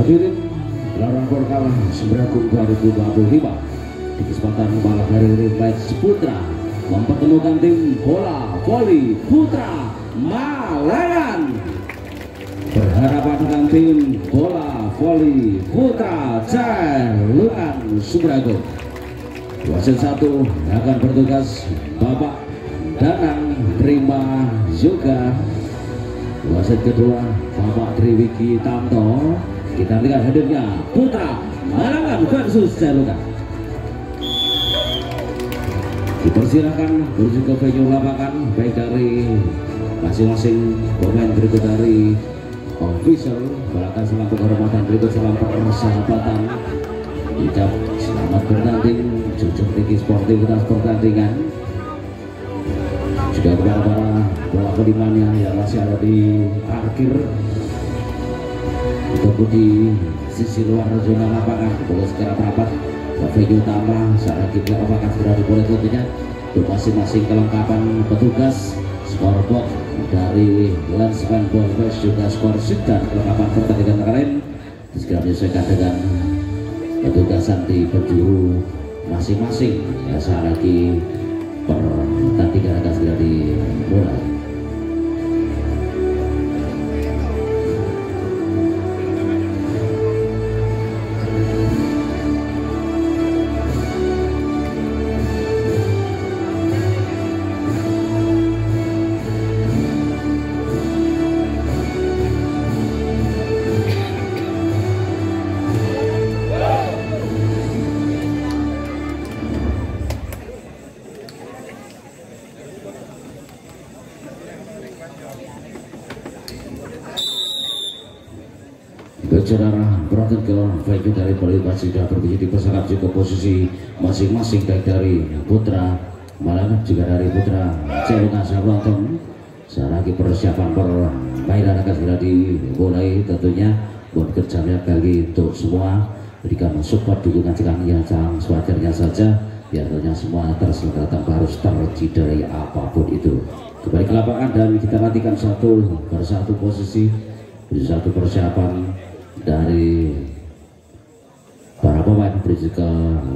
hadirin gelaran Porkal Sembragung 2025 di kesempatan malam hari ini match putra mempertemukan tim bola voli putra Malangan berhadapan dengan tim bola voli putra Celungan Sembragung. Wasit 1 akan bertugas Bapak Danang Prima Yoga. Wasit kedua Bapak Triwiki Tamto. Kita lihat hadirnya putra Malangan versus Celungan. Dipersilakan menuju ke venue lapangan baik dari masing-masing pemain berikut dari official. Balakan salam penghormatan berikut salam persahabatan. Ucap selamat bertanding, junjung tinggi sportivitas pertandingan. Juga kepada para bola kelimanya yang masih ada di parkir ataupun di sisi luar zona lapangan, boleh segera merapat ke venue utama. Saat lagi apakah sudah dimulai tentunya untuk masing-masing kelengkapan petugas, scoreboard dari Lensman Polres juga skor sheet dan kelengkapan pertandingan lain segera menyesuaikan dengan petugasan di penjuru masing-masing. Ya, saat lagi pertandingan akan segera dimulai. Saudara berangkat ke venue dari Bali sudah berbiji dipersilakan juga posisi masing-masing baik dari putra Malangan juga dari putra Celungan Sembragung. Saat lagi persiapan permainan akan segera dimulai tentunya. Buat kerjanya kali untuk semua berikan support dukungan yang sewajarnya saja. Ya tentunya semua terselenggara tanpa harus tercederai apapun itu. Kembali ke lapangan dan kita nantikan satu persatu posisi satu persiapan dari para pemain menuju ke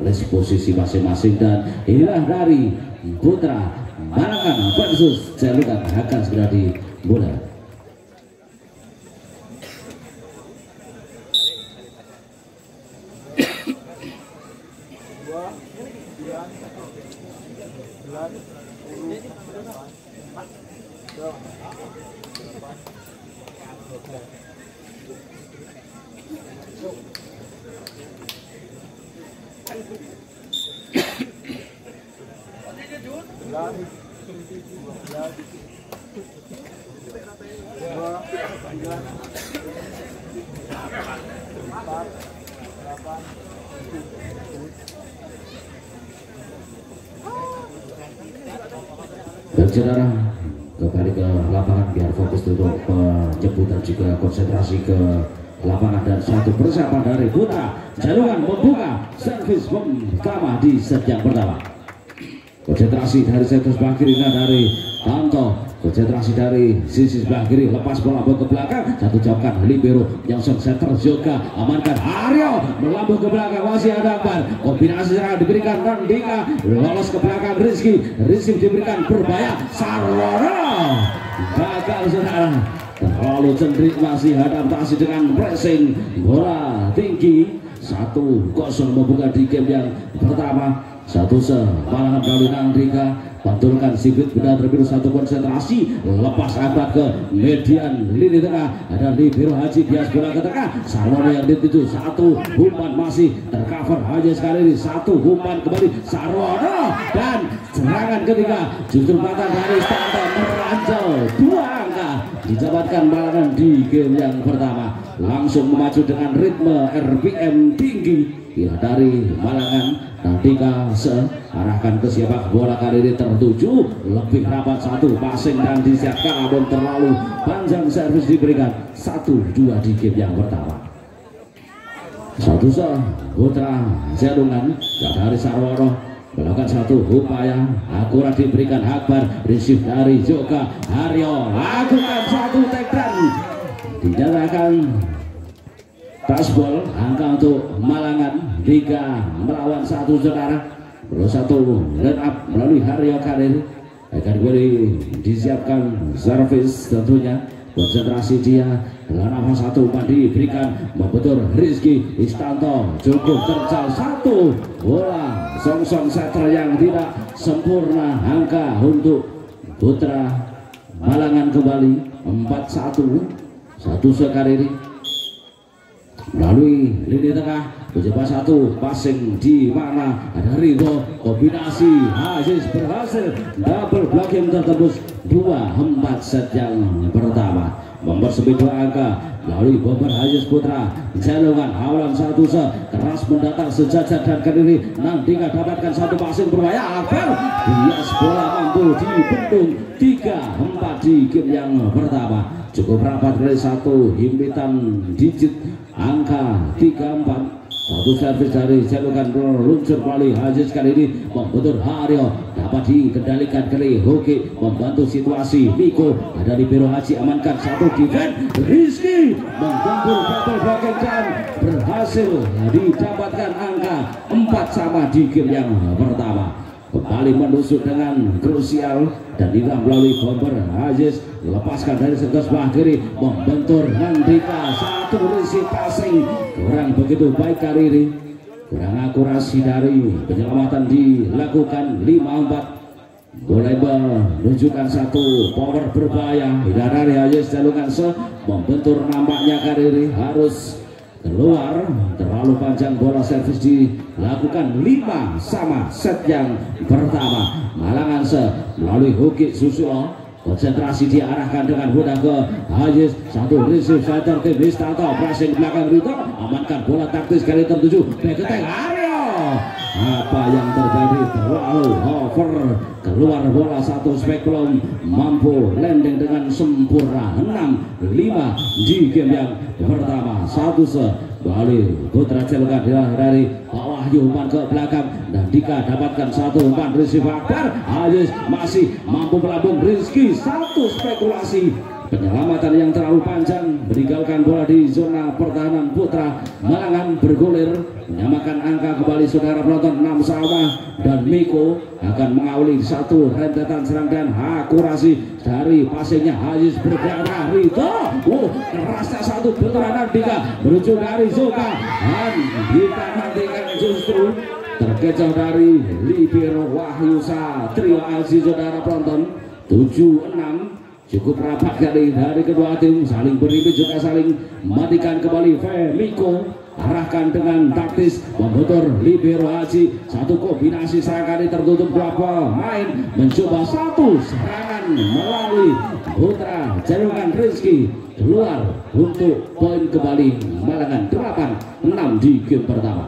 list posisi masing-masing. Dan inilah dari putra Malangan versus Celungan akan segera dimulai. Dan saudara kembali ke lapangan biar fokus untuk penjemputan juga konsentrasi ke lapangan. Dan satu persiapan dari putra Celungan membuka servis pertama di set yang pertama. Konsentrasi dari setus sebelah kiri dari Tanto, konsentrasi dari sisi sebelah kiri, lepas bola ke belakang, satu jauhkan libero yang setter juga amankan Aryo melambung ke belakang, masih ada Akbar, kombinasi serangan diberikan Nandika, lolos ke belakang Rizky diberikan berbahaya Sarwono, gagal saudara, terlalu cenderik, masih adaptasi dengan pressing bola tinggi. 1-0 membuka di game yang pertama. 1-1 Malangan melalui Nandika, pantulkan sipit benda terbiru, satu konsentrasi, lepas angkat ke median lini tengah, ada libero Haji bias bola ke tengah, Sarwono yang dituju, satu umpan masih tercover hanya sekali ini, satu umpan kembali Sarwono, dan serangan ketiga justru patah dari Stanton merancel 2 angka dijabatkan Malangan di game yang pertama, langsung memacu dengan ritme RPM tinggi. Ya, dari Malangan Nandika arahkan ke sepak bola kali ini tertuju lebih rapat, satu passing dan disiapkan namun terlalu panjang, servis diberikan 1-2 di game yang pertama. 1-1 putra Celungan dari Sarwono melakukan satu upaya akurat diberikan Akbar, receive dari Joka Aryo lakukan satu take down dinyatakan Tasbol angka untuk Malangan 3 melawan 1 saudara. Perlu 1 line up melalui Haryo Karir. Akan kembali disiapkan servis tentunya. Konsentrasi dia. Nafas 1 umpan diberikan membentur Rizky Istanto. Cukup tercal 1 bola song-song setter yang tidak sempurna. Angka untuk Putra Malangan kembali 4-1. 1 sekali melalui lini tengah mencoba 1 passing di mana ada Ridho, kombinasi Aziz berhasil double blocking tertembus 2-4 set yang pertama. Mempersempit 2 angka melalui bomber Aziz Putra Jalungan awalan 1 set keras mendatang sejajar dan kali ini Nandika dapatkan 1 passing berbahaya. Akbar bias bola mampu dibendung 3-4 di game yang pertama. Cukup rapat kali 1 himpitan digit angka 3-4. 1 servis dari Jalungan meluncur melalui Aziz kali ini membentur Haryo dapat dikendalikan kali Hoki membantu situasi Miko ada di Biro Haji amankan 1 defense Rizky menggempur double blocking dan berhasil didapatkan angka 4 di game yang pertama. Kembali menusuk dengan krusial dan tidak melalui bomber Aziz lepaskan dari sebelah sebelah kiri membentur Nandika 1 risi passing kurang begitu baik kali ini, kurang akurasi dari penyelamatan dilakukan 5-4. Boleh menunjukkan 1 power berbahaya dari Aziz Jalungan membentur nampaknya kali ini harus keluar terlalu panjang bola servis dilakukan 5 set yang pertama. Malangan melalui Hoki Susulo konsentrasi diarahkan dengan mudah ke Aziz 1 receive center tim Istanto pressing belakang Rito amankan bola taktis kali tertuju Beketeng Aryo. Apa yang terjadi terlalu over keluar bola 1 spekulum mampu landing dengan sempurna 6-5 di game yang pertama. 1 balik Putra Jalungan dari bawah umpan ke belakang dan Dika dapatkan 1 umpan receive Akbar. Aziz masih mampu melambung Rizky 1 spekulasi penyelamatan yang terlalu panjang meninggalkan bola di zona pertahanan. Putra Malangan bergulir menyamakan angka kembali saudara penonton 6 dan Miko akan mengawali 1 rentetan serang dan akurasi dari passingnya Aziz berdarah Rito. Kerasnya 1 benturan Nandika menuju dari Zoka dan kita nantikan justru terkecoh dari libero Wahyu Satrio Aziz saudara penonton 7-6. Cukup rapat kali dari kedua tim saling berimpit juga saling mematikan kembali. Miko arahkan dengan taktis membentur libero Haji 1 kombinasi serangan tertutup 2 pemain mencoba 1 serangan melalui Putra Jalungan Rizky keluar untuk poin kembali Malangan 8-6 di game pertama.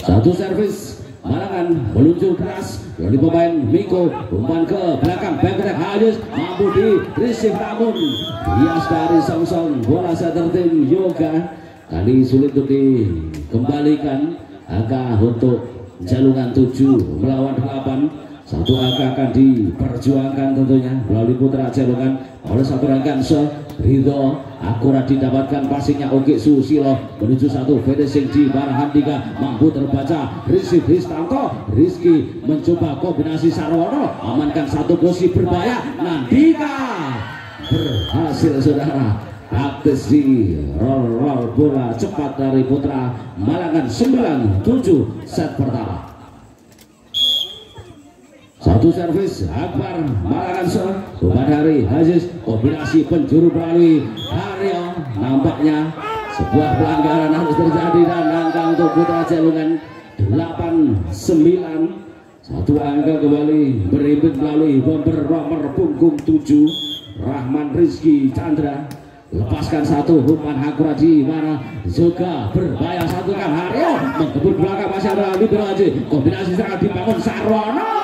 1 servis Malangan meluncur keras dari pemain Miko umpan ke belakang Beketeng Aziz mampu di receive namun bias dari song-song bola setter tim Yoga kali sulit untuk dikembalikan. Angka untuk Jalungan 7 melawan 8. 1 angka akan diperjuangkan tentunya melalui Putra Jalungan oleh 1 rangkaian Ridho akurat didapatkan passingnya Oke Susilo menuju 1 finishing di Barahan 3 mampu terbaca receive Istanto. Rizky mencoba kombinasi Sarwono amankan 1 posisi berbahaya. Nandika berhasil saudara aktif di roll bola cepat dari Putra Malangan 9-7 set pertama. 1 servis Akbar Malangan umpan dari Aziz kombinasi penjuru melalui Haryo nampaknya sebuah pelanggaran harus terjadi dan angka untuk Putra Jalungan 8-9. 1 angka kembali berimpit melalui bomber nomor punggung 7 Rahman Rizky Chandra lepaskan 1 umpan akurat di mana juga berbahaya 1 kan Haryo mengebut belakang masih ada libero Haji kombinasi serangan dibangun Sarwono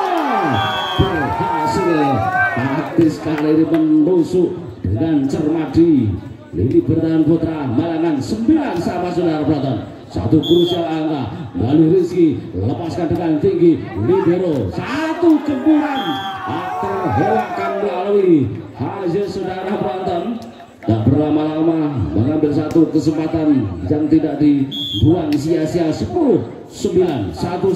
berhasil taktis kali ini menusuk dengan cermat di lini bertahan Putra Malangan 9 saudara penonton. 1 krusial angka melalui Rizky lepaskan dengan tinggi libero 1 gempuran terhelakkan melalui Haji saudara penonton. Tak berlama-lama mengambil 1 satu kesempatan yang tidak dibuang sia-sia. 10-9 satu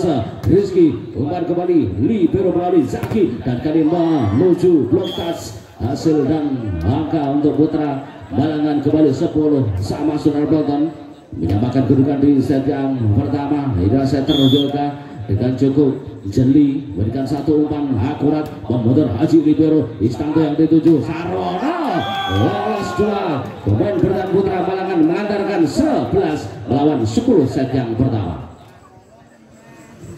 Rizky umpan kembali libero melalui Zaki dan kali menuju blok touch. Hasil dan angka untuk Putra Malangan kembali 10 sama saudara penonton, menyamakan kedudukan di set yang pertama. Hingga setter juga dengan cukup jeli berikan satu umpan akurat memutar Haji libero Istanto yang dituju Sarwono lolos dua. Pemain bertahan Putra Malangan mengantarkan 11 melawan 10 set yang pertama.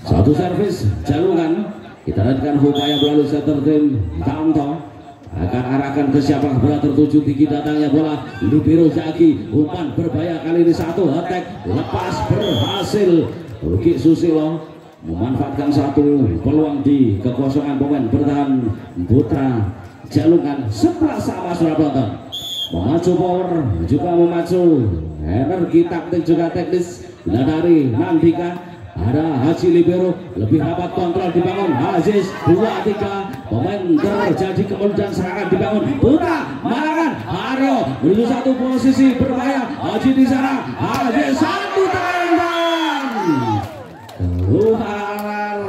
Satu servis Jalungan, kita lihatkan upaya melalui setter tim Tanto akan arahkan ke siapa bola tertuju tinggi datangnya bola libero Zaki, umpan berbahaya kali ini satu attack lepas berhasil. Uki Susilo memanfaatkan satu peluang di kekosongan pemain bertahan Putra Jalungan. 11 sama Surabaya, memacu power juga memacu energi taktik juga teknis dari Nandika. Ada Haji libero lebih rapat, kontrol dibangun Aziz 2-3 pemain terjadi kemudian serangan dibangun Putra Malangan. Haryo menuju satu posisi berbahaya, Haji di sana, Aziz satu tendang keluar,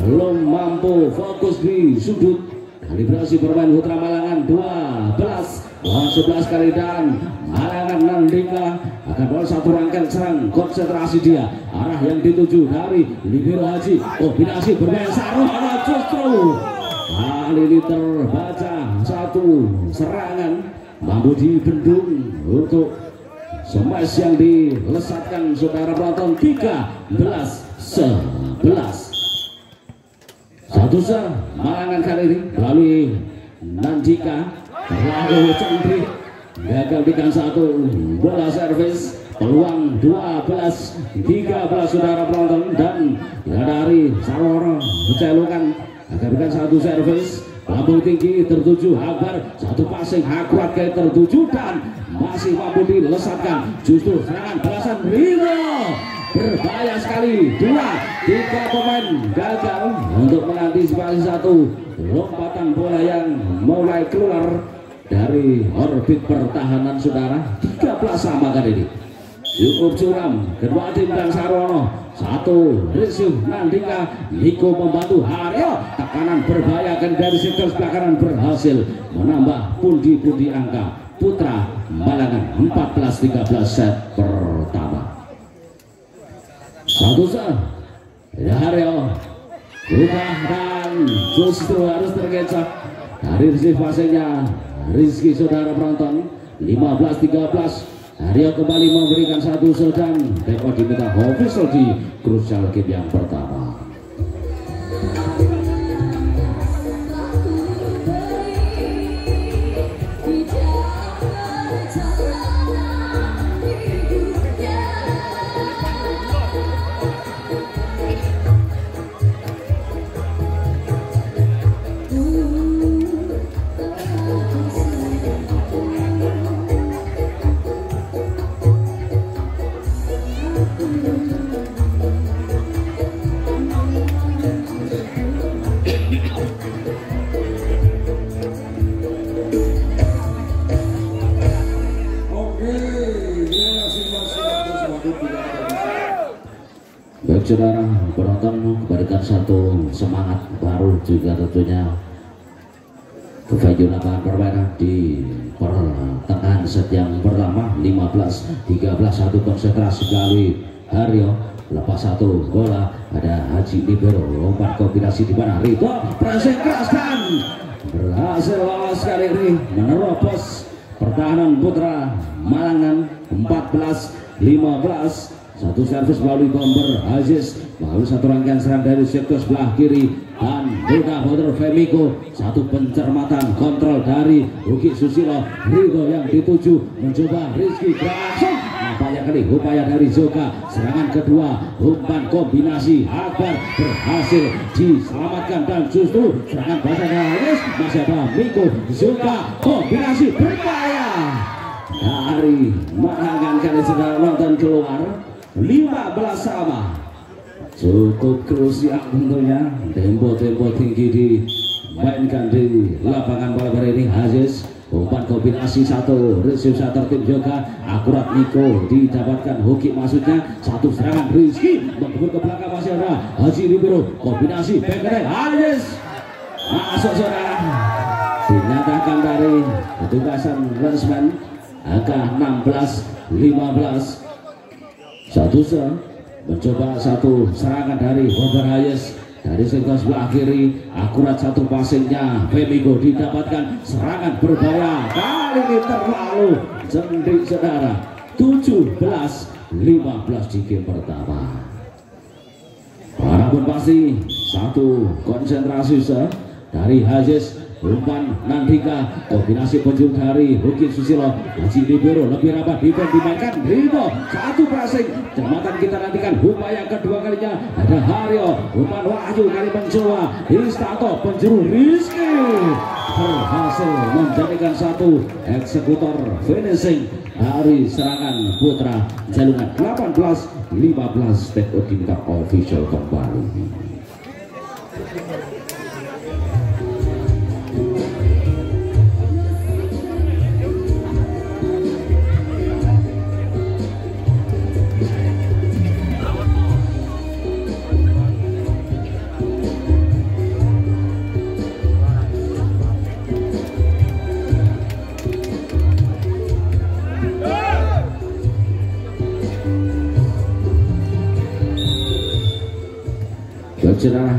belum mampu fokus di sudut. Kalibrasi bermain Putra Malangan 12 lawan 11 kali dan Malangan Nandika akan bola satu rangkaian serang konsentrasi dia arah yang dituju dari libero Haji. Kombinasi bermain Sarwono justru kali ini terbaca satu serangan mampu dibendung untuk smash yang dilesatkan saudara penonton. 13-11 satu Malangan kali ini melalui Nandika terlalu cantik gagal bikin satu bola servis. Peluang 12-13 saudara penonton dan dari Sarwono Jalungan akan bikin satu servis lambung tinggi tertuju Akbar, satu passing akurat ke tertuju dan masih mampu dilesatkan. Justru serangan belasan Rio berbahaya sekali, 2-3 pemain gagal untuk mengantisipasi satu lompatan bola yang mulai keluar dari orbit pertahanan saudara. 13 sama kali ini cukup curam kedua tim dan Sarwono. Satu receive Nandika, Niko membantu Haryo, tekanan berbahaya dari sektor sebelah kanan berhasil menambah pundi-pundi angka. Putra Malangan 14-13 set pertama. Satu Haryo bukan dan justru harus tergencet dari receive passingnya Rizky saudara penonton. 15-13 Haryo kembali memberikan satu sedang teko diminta official di crucial game yang pertama. Baik saudara penonton, berikan satu semangat baru juga tentunya ke venue lapangan permainan di pertengahan set yang pertama. 15-13 satu konsentrasi kali Haryo lepas satu bola. Ada Haji libero lompat kombinasi di mana Rito pressing keras dan berhasil lolos kali ini menerobos pertahanan Putra Malangan. 14-15 satu servis melalui bomber Aziz melalui satu rangkaian serang dari sektor sebelah kiri dan mudah motor Femiko. Satu pencermatan kontrol dari Uki Susilo. Rido yang dituju mencoba Rizky berlangsung nampaknya kali upaya dari Zoka. Serangan kedua umpan kombinasi Akbar berhasil diselamatkan dan justru serangan bahasa Aziz masih ada Miko. Zoka kombinasi berbahaya dari Malangan kali sudah nonton keluar. 15 sama cukup krusial tentunya. Tempo tinggi dimainkan di lapangan bola ini. Aziz umpan kombinasi satu receive satu tim juga akurat Niko didapatkan hoki maksudnya satu serangan Rizky menghubur ke belakang masih ada Haji Libero kombinasi back Hayes masuk saudara dinyatakan dari petugasan linesman angka 16-15 satu mencoba satu serangan dari Bomber Hayes dari sektor sebelah kiri akurat satu passingnya Femigo didapatkan serangan berbahaya kali ini terlalu cendik saudara 17-15 di game pertama. Walaupun pasti satu konsentrasi dari Hayes umpan Nandika kombinasi penjuru dari Hukin Susilo Haji Libero lebih rapat dimainkan Rito satu passing cermatan kita nantikan upaya kedua kalinya ada Haryo umpan Wahyu kali mencoba Istanto penjuru Rizky berhasil menjadikan satu eksekutor finishing dari serangan putra Jalungan 18-15 step out diminta official kembali. Cerah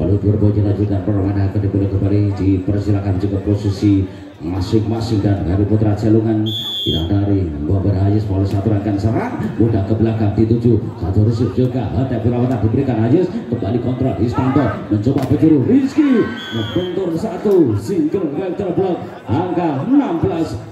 kalau berbunyi lanjutan permainan akan dimulai kembali dipersilakan juga posisi masing-masing dan dari putra Jalungan tidak dari Bomber Hayes oleh satu rangkaian serang mudah ke belakang dituju satu receive juga tapi lawan diberikan Hayes kembali kontrol Istanto mencoba penjuru Rizky membentur satu single vector block angka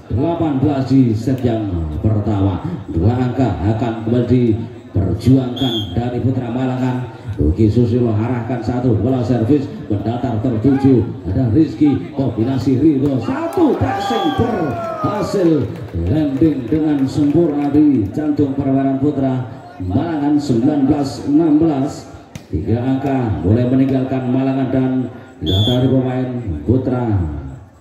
16-18 di set yang pertama dua angka akan kembali diperjuangkan dari putra Malangan. Ruki Susilo arahkan satu bola servis mendatar tertuju ada Rizky kombinasi Ridho satu passing berhasil landing dengan sempurna di jantung permainan putra Malangan 19-16 tiga angka mulai meninggalkan Malangan dan dari pemain putra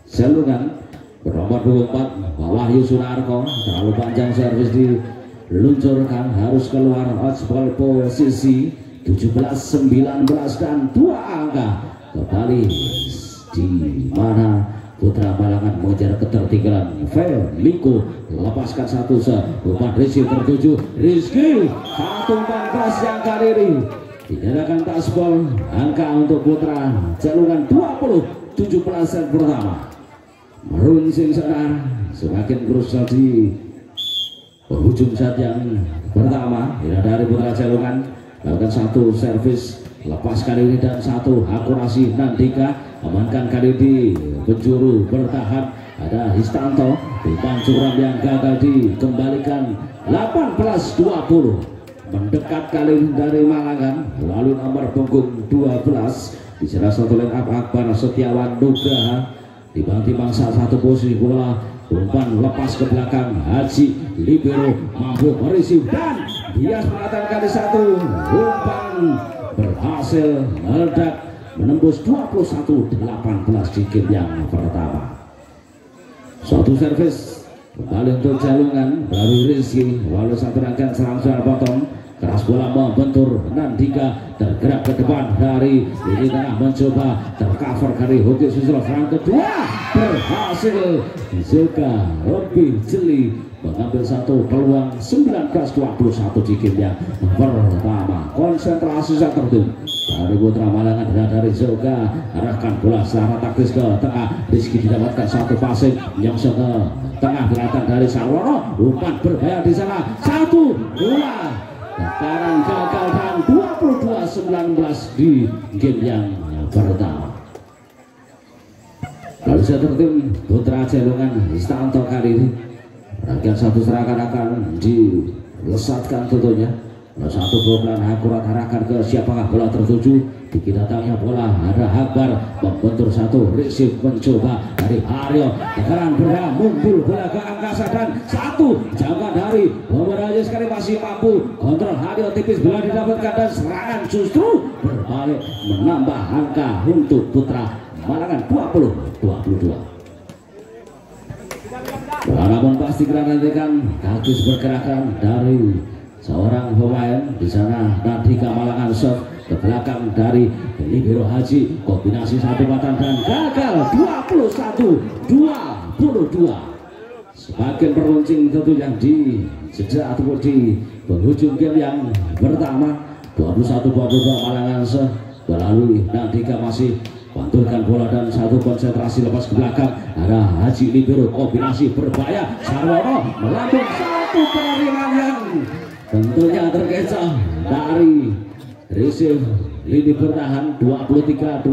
Jalungan bernomor 24 Wahyu Sunarko terlalu panjang servis diluncurkan harus keluar outball posisi 17-19 dan dua angka kembali di mana putra Malangan mengejar ketertinggalan. Liko lepaskan satu umpan receive tertuju Rizky satu umpan keras yang kali ini dinyatakan tasbol angka untuk putra Jalungan 20-17 set pertama meruncing saudara semakin berusaha di penghujung set yang pertama dari putra Jalungan lakukan satu servis lepas kali ini dan satu akurasi Nandika amankan kali di penjuru bertahan ada Istanto umpan curam yang gagal dikembalikan 18-20 mendekat kali ini dari Malangan lalu nomor punggung 12 bicara satu line up Akbar Setiawan Nugraha dibang-timbang salah satu posisi bola umpan lepas ke belakang Haji Libero mampu mereceive dan dia mengatakan kali satu umpan berhasil meledak menembus 21-18 di game yang pertama. Suatu servis kembali untuk Jalungan melalui Rizky walau satu rangkaian serang suara potong keras bola membentur Nandika tergerak ke depan dari ini tengah mencoba tercover kali Hoki Susilo serang kedua berhasil juga lebih jeli mengambil satu peluang 19-21 di game yang pertama. Konsentrasi saat tertutup dari putra Malangan dan dari Zoga arahkan bola secara taktis ke tengah Rizky didapatkan satu passing yang ke tengah belakang dari Sarwono umpan berbahaya di sana satu bola sekarang gagal dan 22-19 di game yang pertama. Lalu saya tertim putra Jalungan Istanto kali ini rangkaian satu serangan akan dilesatkan tentunya satu bola akurat arahkan ke siapakah bola tertuju dikit datangnya bola ada Akbar membentur satu receive mencoba dari Haryo sekarang berang muncul bola ke angkasa dan satu jangka dari Bomber Hayes sekali masih mampu kontrol Haryo tipis bola didapatkan dan serangan justru berbalik menambah angka untuk putra Malangan 20-22. Namun pasti nantikan kaki pergerakan dari seorang pemain di sana. Nadika Malangan shot ke belakang dari libero Haji, kombinasi satu batang dan gagal. 21-22. Semakin meruncing tentunya di jeda ataupun di penghujung game yang pertama. 21-22 Malangan shot melalui Nadika masih pantulkan bola dan satu konsentrasi lepas ke belakang. Ada Haji libero, kombinasi berbahaya. Sarwono melambung satu keringan yang tentunya terkecoh dari receive lini bertahan. 23-21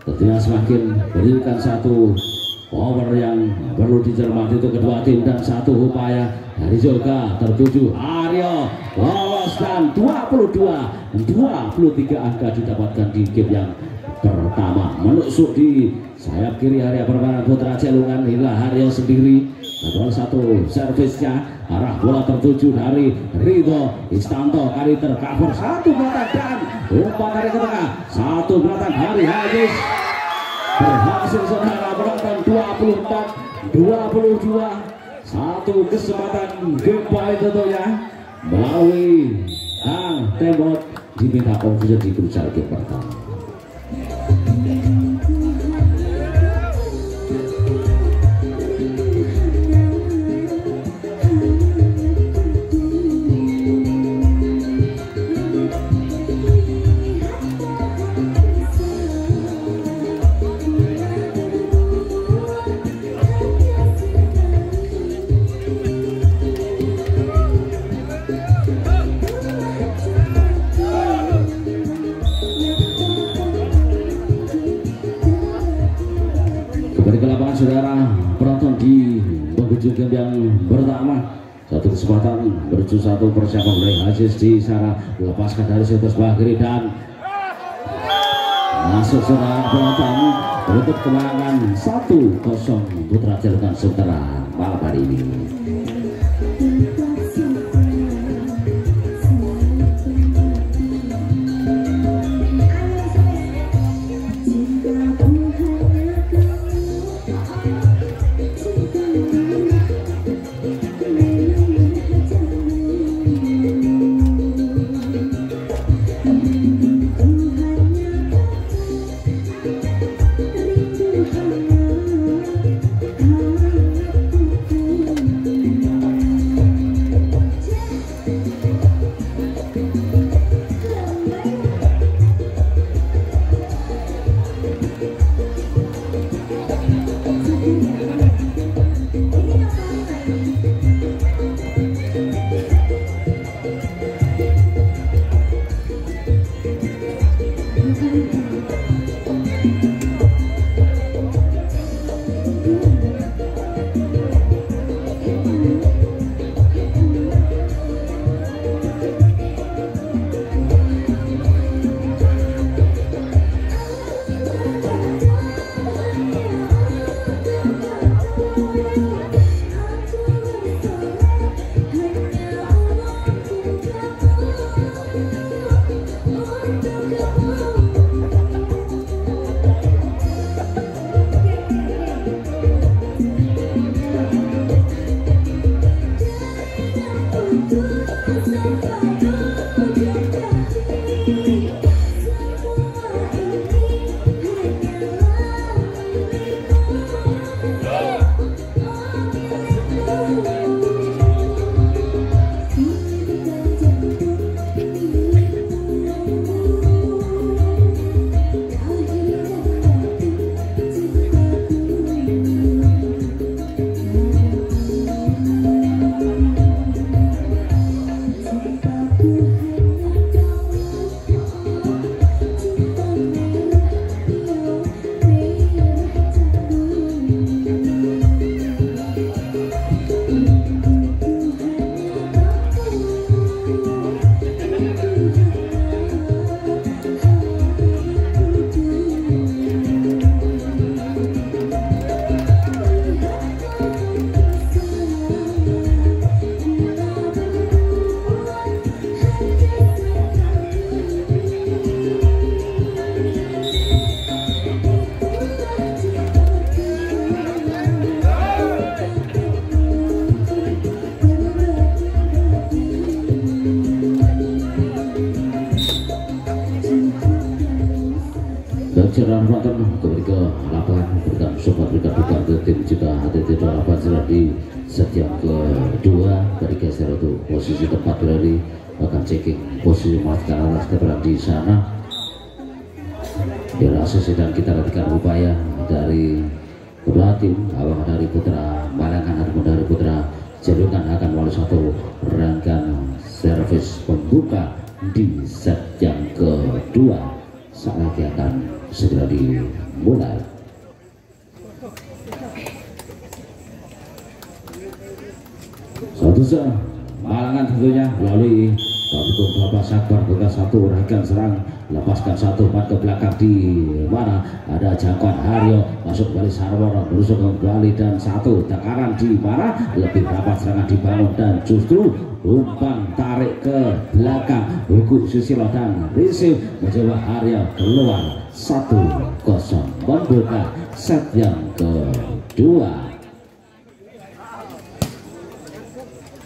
tentunya semakin berikan satu power yang perlu dicermati untuk kedua tim. Dan satu upaya dari Zulka tertuju Aryo lolos dan 22-23 angka didapatkan di game yang pertama. Menusuk di sayap kiri area permainan Putra Jalungan. Inilah Haryo sendiri. Kedua satu servisnya, arah bola tertuju dari Ridho Istanto. Kali tercover satu belakang dan umpan dari ke tengah. Satu belakang dari Haji berhasil saudara menonton. 24-22. Satu kesempatan game point tentunya melalui Tembok diminta konfusi di crucial game pertama. Saudara penonton di penghujung game yang pertama. Satu kesempatan menuju satu persiapan oleh Aziz di sana, melepaskan dari situs sebelah kiri dan masuk saudara penonton untuk kemenangan 1-0 Putra Jalungan sementara malam hari ini. saudara penonton, kembali ke lapangan berikan sobat berikan dukungan ke tim kita HTT 28 di set yang kedua. Dari geser untuk posisi tempat berada, akan checking posisi memastikan alas keberadaan di sana. Dirasa sedang kita nantikan upaya dari kedua tim, apakah dari Putra Malangan ataupun dari Putra Jalungan akan melalui satu rangkaian servis pembuka di set yang kedua. Saat lagi akan segera dimulai. Satu Malangan tentunya melalui Bapak Sakbar buka satu rangkaian serang, lepaskan satu umpan ke belakang di mana ada jangkauan Haryo masuk kembali Sarwono berusuk kembali dan satu tekanan di mana lebih rapat serangan dibangun dan justru umpan tarik ke belakang Hugo Susilo dan receive mencoba Haryo keluar 1-0 membuka set yang kedua.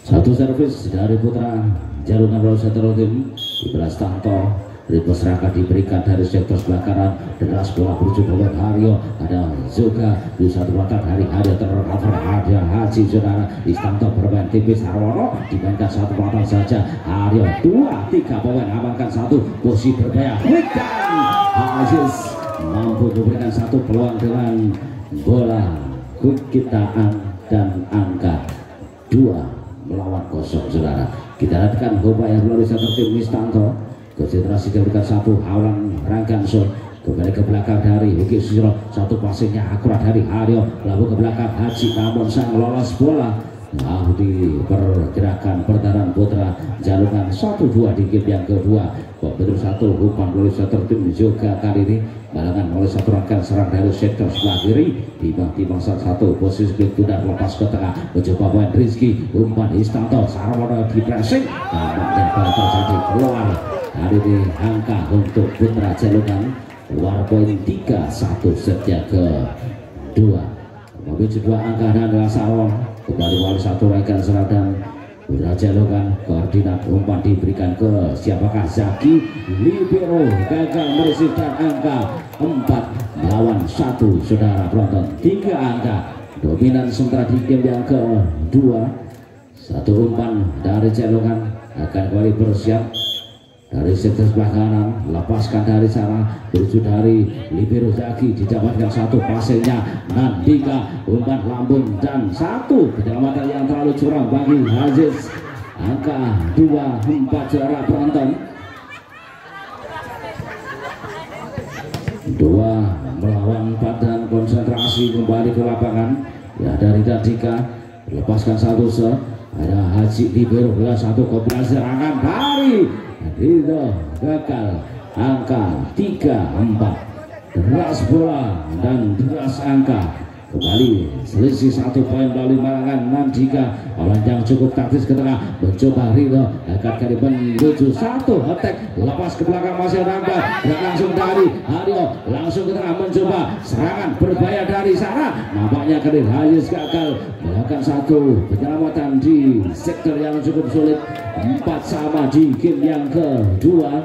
Satu servis dari Putra Jalungan melalui satu tim Ibras Tanto. Ribos Raka diberikan dari sektor sebelah kanan, deras bola menuju ke Haryo. Ada juga di satu pertandingan dari Haryo tercover, ada Haji saudara Istanto bermain tipis. Sarwono dimainkan satu pertandingan saja. Haryo 2-3 pemain amankan satu posisi berbahaya. Aziz mampu memberikan satu peluang dengan bola kitaan dan angka 2 melawan 0 saudara. Kita lihatkan upaya melalui satu tim Istanto. Konsentrasi diberikan satu awan rangkaian shot kembali ke belakang dari Hugo Susilo, satu passingnya akurat dari Haryo lalu ke belakang Haji namun sang lolos bola. Di pergerakan pertahanan Putra Jalungan 1-2 di game yang kedua. Betul satu umpan melalui satu tim juga kali ini Malangan oleh satu rangkaian serang dari sektor sebelah kiri timbang satu posisi sudah lepas ke tengah mencoba poin Rizky umpan Istanto Sarwono di pressing dan bola terjadi keluar. Hari ini angka untuk Putra Jalungan keluar poin 3-1 set yang kedua. Menuju 2 angka dan Sarwono kembali melalui satu rangkaian serang dan Putra Jalungan koordinat umpan diberikan ke siapakah Zaki libero gagal meresip dan angka 4 lawan 1 saudara penonton. 3 angka dominan sementara di game yang kedua. Satu umpan dari Jalungan akan kembali bersiap dari sektor sebelah kanan, lepaskan dari sana menuju dari libero Zaki didapatkan satu passingnya Nandika umpan lambung dan satu penyelamatan yang terlalu curang bagi Aziz. Angka 2-4 saudara penonton. 2 melawan 4 dan konsentrasi kembali ke lapangan ya dari Nandika lepaskan satu ada Haji libero satu kombinasi serangan dari Ridho gagal angka 3-4 deras bola dan deras angka kembali selisih 1 poin melalui Malangan. Nandika orang yang cukup taktis ke tengah mencoba Ridho akan kali menuju satu attack lepas ke belakang masih nambah dan langsung dari Haryo langsung ke tengah mencoba serangan berbahaya dari sana nampaknya kali Hayes gagal melakukan satu penyelamatan di sektor yang cukup sulit. 4 sama di game yang kedua.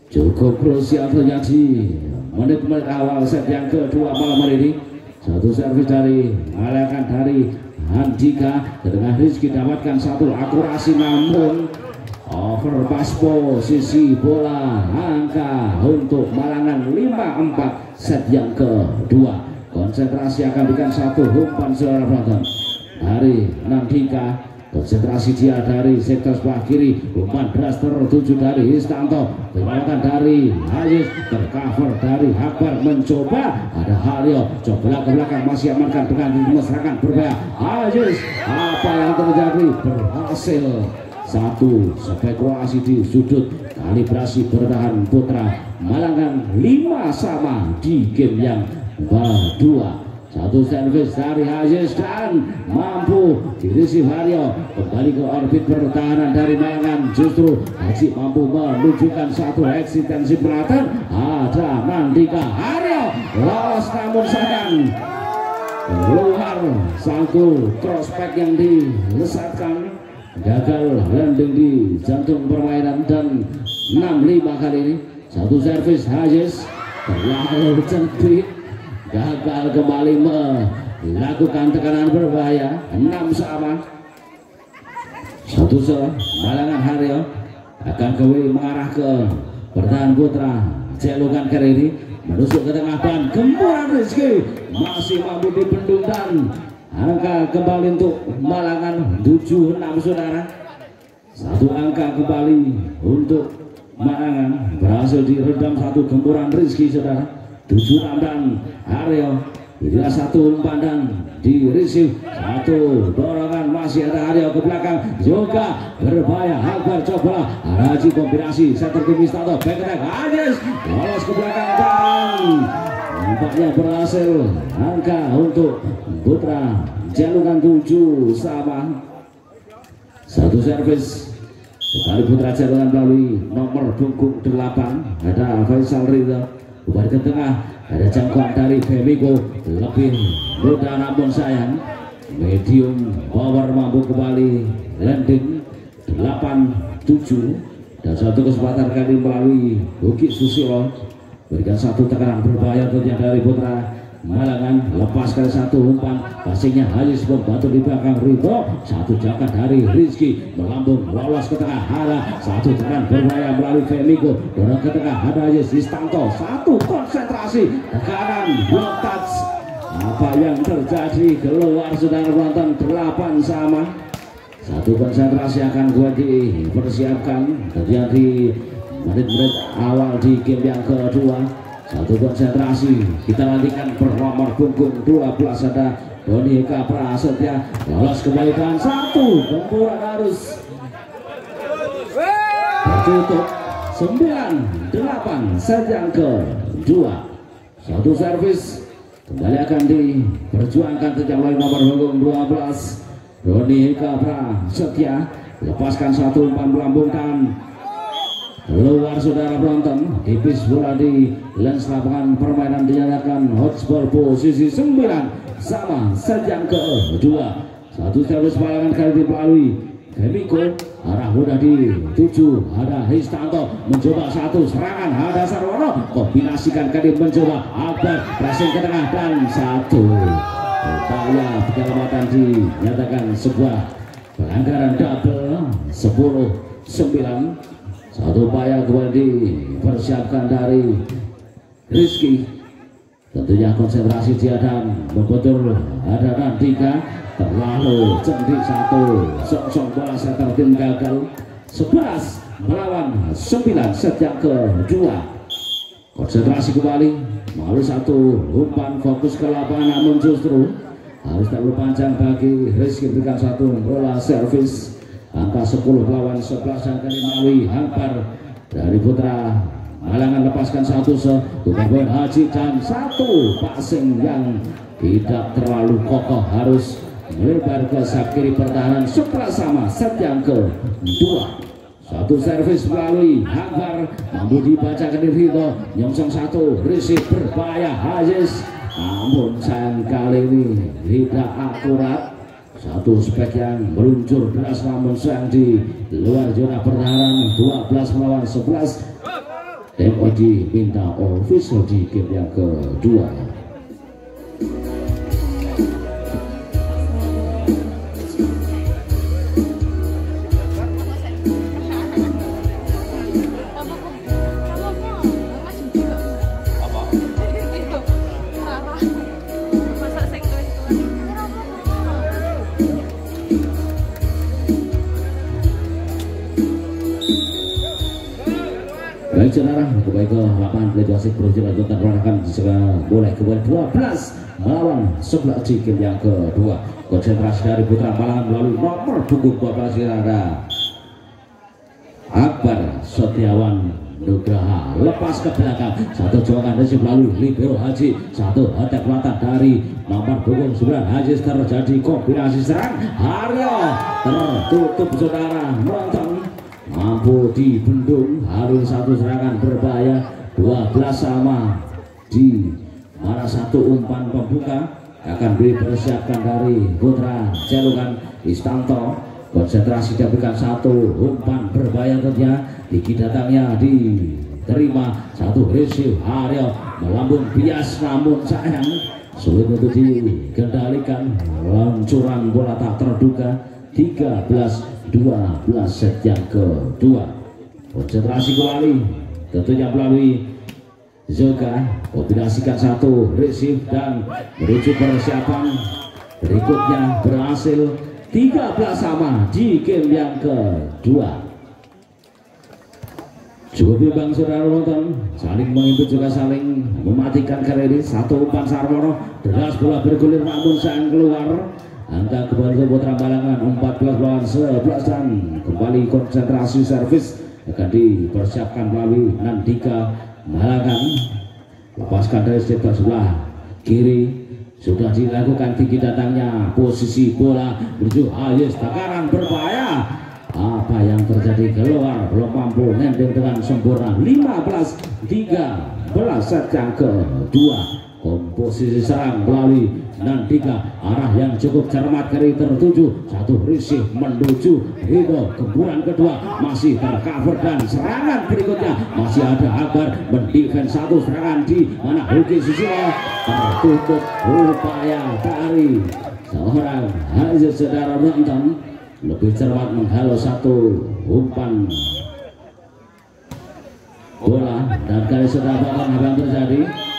Cukup krusial terjadi menit-menit awal set yang kedua malam hari ini. Satu servis dari Malangan dari Handika ke tengah Rizky dapatkan satu akurasi namun overpass posisi bola angka untuk Malangan 5-4 set yang kedua. Konsentrasi akan berikan satu umpan saudara penonton dari Nandika. Konsentrasi dia dari sektor sebelah kiri umpan deras tertuju dari Istanto penyelamatan dari Hayes tercover dari Akbar mencoba ada Haryo coba ke belakang masih amankan dengan serangan berbahaya Hayes apa yang terjadi berhasil satu spekulasi di sudut kalibrasi bertahan Putra Malangan 5 sama di game yang kedua. Satu servis dari Hayes dan mampu dirisi Haryo kembali ke orbit pertahanan dari Malangan. Justru Haji mampu menunjukkan satu eksistensi peralatan. Ada Nandika Haryo lolos namun sayang keluar satu crossback yang dilesatkan gagal landing di jantung permainan dan 6-5 kali ini. Satu servis Hayes terlalu cantik, gagal kembali melakukan tekanan berbahaya. 6 sama. Satu Malangan Haryo akan kembali mengarah ke pertahanan putra. Celukan kali ini menusuk ke tengah dan gempuran Rizky masih mampu dibendung dan angka kembali untuk Malangan 7-6 saudara. Satu angka kembali untuk Malangan, berhasil diredam satu gempuran Rizky saudara. 7-6 dan Aryo. Inilah satu umpan dan di receive, satu dorongan masih ada Aryo ke belakang juga berbahaya. Akbar coba Haji kombinasi center ke Mistato back attack Haji lolos ke belakang dan nampaknya berhasil. Angka untuk putra Jalungan 7 sama. Satu servis kembali putra Jalungan melalui nomor punggung 8 ada Faisal Ridha. Bukan ke tengah, ada jangkauan dari Femiko lebih mudah namun sayang medium power mampu kembali landing 8-7 dan satu kesempatan kali melalui Bukit Susilo berikan satu tekanan berbahaya tentunya dari putra Malangan. Lepaskan satu umpan passingnya Halis membantu di belakang Ridho. Satu jangka dari Rizky melambung lolos ke tengah, ada satu tekanan berbahaya melalui Femiko dorong ke tengah, ada Halis Istanto. Satu konsentrasi tekanan block touch. Apa yang terjadi keluar saudara penonton. 8 sama. Satu konsentrasi akan gua dipersiapkan terjadi menit-menit awal di game yang kedua. Satu konsentrasi kita nantikan bernomor punggung 12 ada Doni Eka Prasetya lolos kembali dan satu gempuran harus tertutup 9-8 set yang kedua. Satu servis kembali akan diperjuangkan sejak melalui nomor punggung 12 Doni Eka Prasetya. Lepaskan satu umpan melambungkan keluar saudara penonton. Tipis bola di lens lapangan permainan dinyatakan hotspot posisi 9 sama set yang kedua. Satu servis Malangan kali melalui Femiko arah mudah di 7 ada Histanto mencoba satu serangan ada Sarwono kombinasikan kali mencoba Akbar pressing ke tengah dan satu upaya penyelamatan dinyatakan sebuah pelanggaran double 10-9. Satu upaya kembali dipersiapkan dari Rizky. Tentunya konsentrasi dia dan membetul ada Nandika terlalu cerdik. Satu sok bola setter tim gagal. 11 melawan 9 set yang kedua. Konsentrasi kembali melalui satu umpan fokus ke lapangan namun justru harus terlalu panjang bagi Rizky berikan satu bola servis. Angka 10 lawan 11 dan kali melalui hampar dari putra Malangan. Lepaskan satu bukan poin Haji dan satu passing yang tidak terlalu kokoh harus melebar ke sayap kiri pertahanan. 11 sama set yang kedua. Satu servis melalui Akbar mampu dibaca ke Ridho nyongsong satu receive berbahaya Hajiz namun sayang kali ini tidak akurat. Satu spek yang meluncur deras namun sayang di luar zona pertahanan. 12 melawan 11. MOD minta official di game yang kedua. Baik saudara, kembali ke lapangan play asik berjalan untuk melakukan boleh kembali 12 melawan 11 di game yang kedua. Konsentrasi dari putra Malangan melalui nomor punggung 12 ada Akbar Setiawan Nugraha lepas ke belakang. Satu cobakan dari melalui libero Haji. Satu attack mata dari nomor punggung 9 Haji. Terjadi kombinasi serang Aryo tertutup saudara menonton. Mampu dibendung hari satu serangan berbahaya 12 sama di mana satu umpan pembuka akan dipersiapkan dari putra Jalungan Istanto. Konsentrasi diberikan satu umpan berbahaya tentunya Diki datangnya diterima satu receive Aryo melambung bias namun sayang sulit untuk dikendalikan. Lancuran bola tak terduga. 13-12 set yang kedua. Konsentrasi kembali tentunya melalui Zoga, kombinasikan satu receive dan menuju persiapan berikutnya. Berhasil 13 sama di game yang kedua. Cukup imbang saudara nonton, saling mengimpit juga saling mematikan kali. Satu umpan Sarwono, deras bola bergulir namun sayang keluar. Angka kembali ke putra Balangan 14 lawan 11 dan kembali konsentrasi servis akan dipersiapkan melalui Nandika Malangan. Lepaskan dari sektor sebelah kiri, sudah dilakukan tinggi datangnya posisi bola menuju Ayes, takaran berbahaya. Apa yang terjadi keluar, belum mampu nending dengan sempurna. 15-13 set yang kedua. Komposisi serang melalui Nandika, arah yang cukup cermat kiri tertuju, satu receive menuju Rido. Gemburan kedua masih tercover dan serangan berikutnya masih ada Akbar mendefense satu serangan di mana Hoki Susilo tertutup upaya dari seorang Haji. Saudara nonton lebih cermat menghalau satu umpan bola dan kali saudara apa yang terjadi.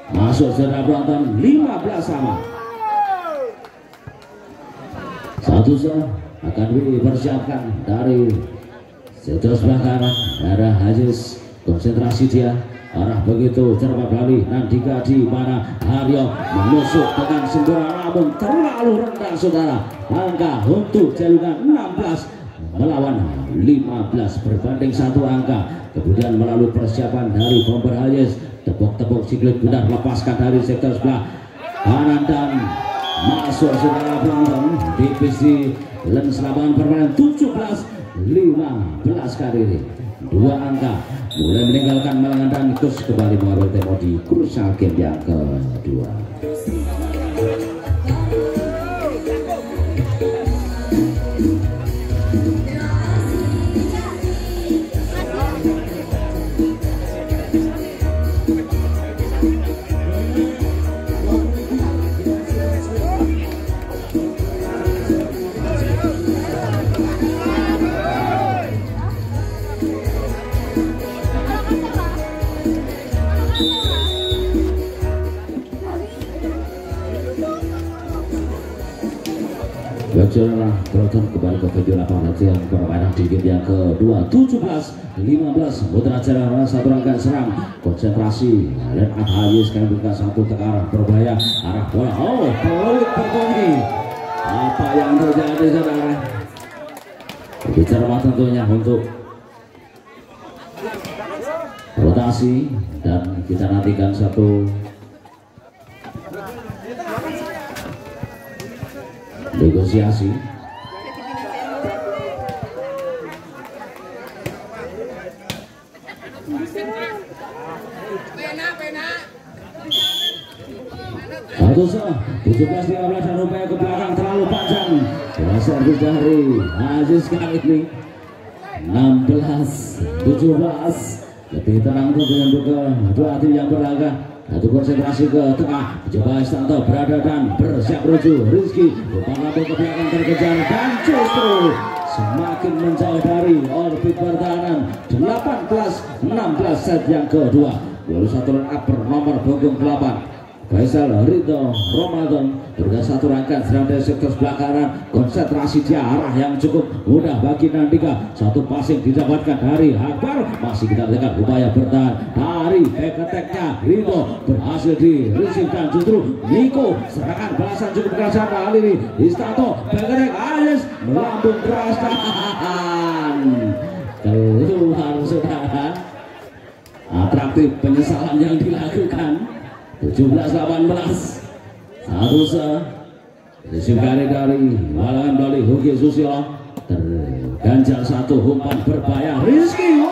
Masuk saudara penonton 15 sama. Satu akan dipersiapkan dari sektor sebelah kanan. Ada Hajiz, konsentrasi dia, arah begitu cermat kali Nandika di mana Haryo menusuk dengan sempurna namun terlalu rendah saudara. Angka untuk Jalungan 16 melawan 15 berbanding satu angka. Kemudian melalui persiapan dari Bomber Hajiz, tepuk-tepuk siklet benar, lepaskan dari sektor sebelah kanan dan masuk saudara penonton divisi lens lapangan permainan 17-15 kali ini. Dua angka mulai meninggalkan Malangan dan terus kembali mengambil tempo di crucial game yang kedua. Saudara penonton kembali ke video lapangan latihan permainan di game yang kedua. 17-15 Putra Jalana satu rangkaian serang konsentrasi dan Ahaye sekarang buka satu ke arah berbahaya arah bola. Oh, peluit berbunyi. Apa yang terjadi saudara? Bicara tentunya untuk rotasi dan kita nantikan satu negosiasi. Satu 17-15 dan upaya ke belakang terlalu panjang. Bola servis dari Aziz kali ini 16-17. Lebih tenang tuh dengan dua tim yang berlaga. Satu konsentrasi ke tengah, coba Istanto berada dan bersiap menuju Rizky. Umpan lambung ke belakang terkejar dan justru semakin menjauh dari orbit pertahanan. 18-16 set yang kedua. Lalu satu run up nomor punggung 8 Faisal Ridho Ramadan berada satu rangkaian serang dari sektor sebelah kanan. Konsentrasi dia, arah yang cukup mudah bagi Nandika. Satu passing didapatkan dari Akbar. Masih kita dengar upaya bertahan dari attack-nya Ridho berhasil di receive dan justru Niko serangan balasan cukup kerasan kali ini. Istanto bergerak Ayes melambung keras dan keluar saudara. Atraktif penyesalan yang dilakukan. 17-18 satu receive kali dari Malangan Bali Hoki Susilo terganjal satu umpan berbahaya Rizky.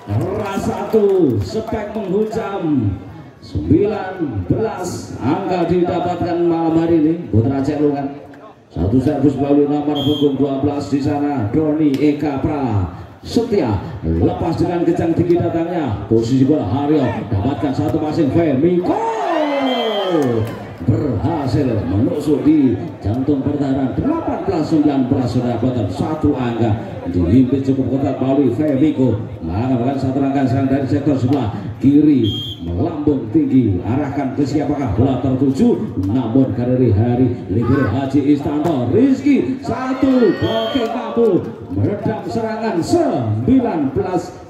Keras satu spek menghujam 19 angka didapatkan malam hari ini Putra Celungan. Satu servis melalui nomor punggung 12 di sana Doni Eka Pra Setia lepas dengan kejang tinggi datangnya, posisi bola Haryo dapatkan satu passing Femiko berhasil menusuk di jantung pertahanan 18-19 sudah kotak satu angka dihimpit cukup ketat melalui Femiko melakukan satu rangkaian serang dari sektor sebelah kiri melambung tinggi arahkan ke siapakah bola tertuju namun dari hari libero Haji Istanto Rizky satu blocking mampu meredam serangan 19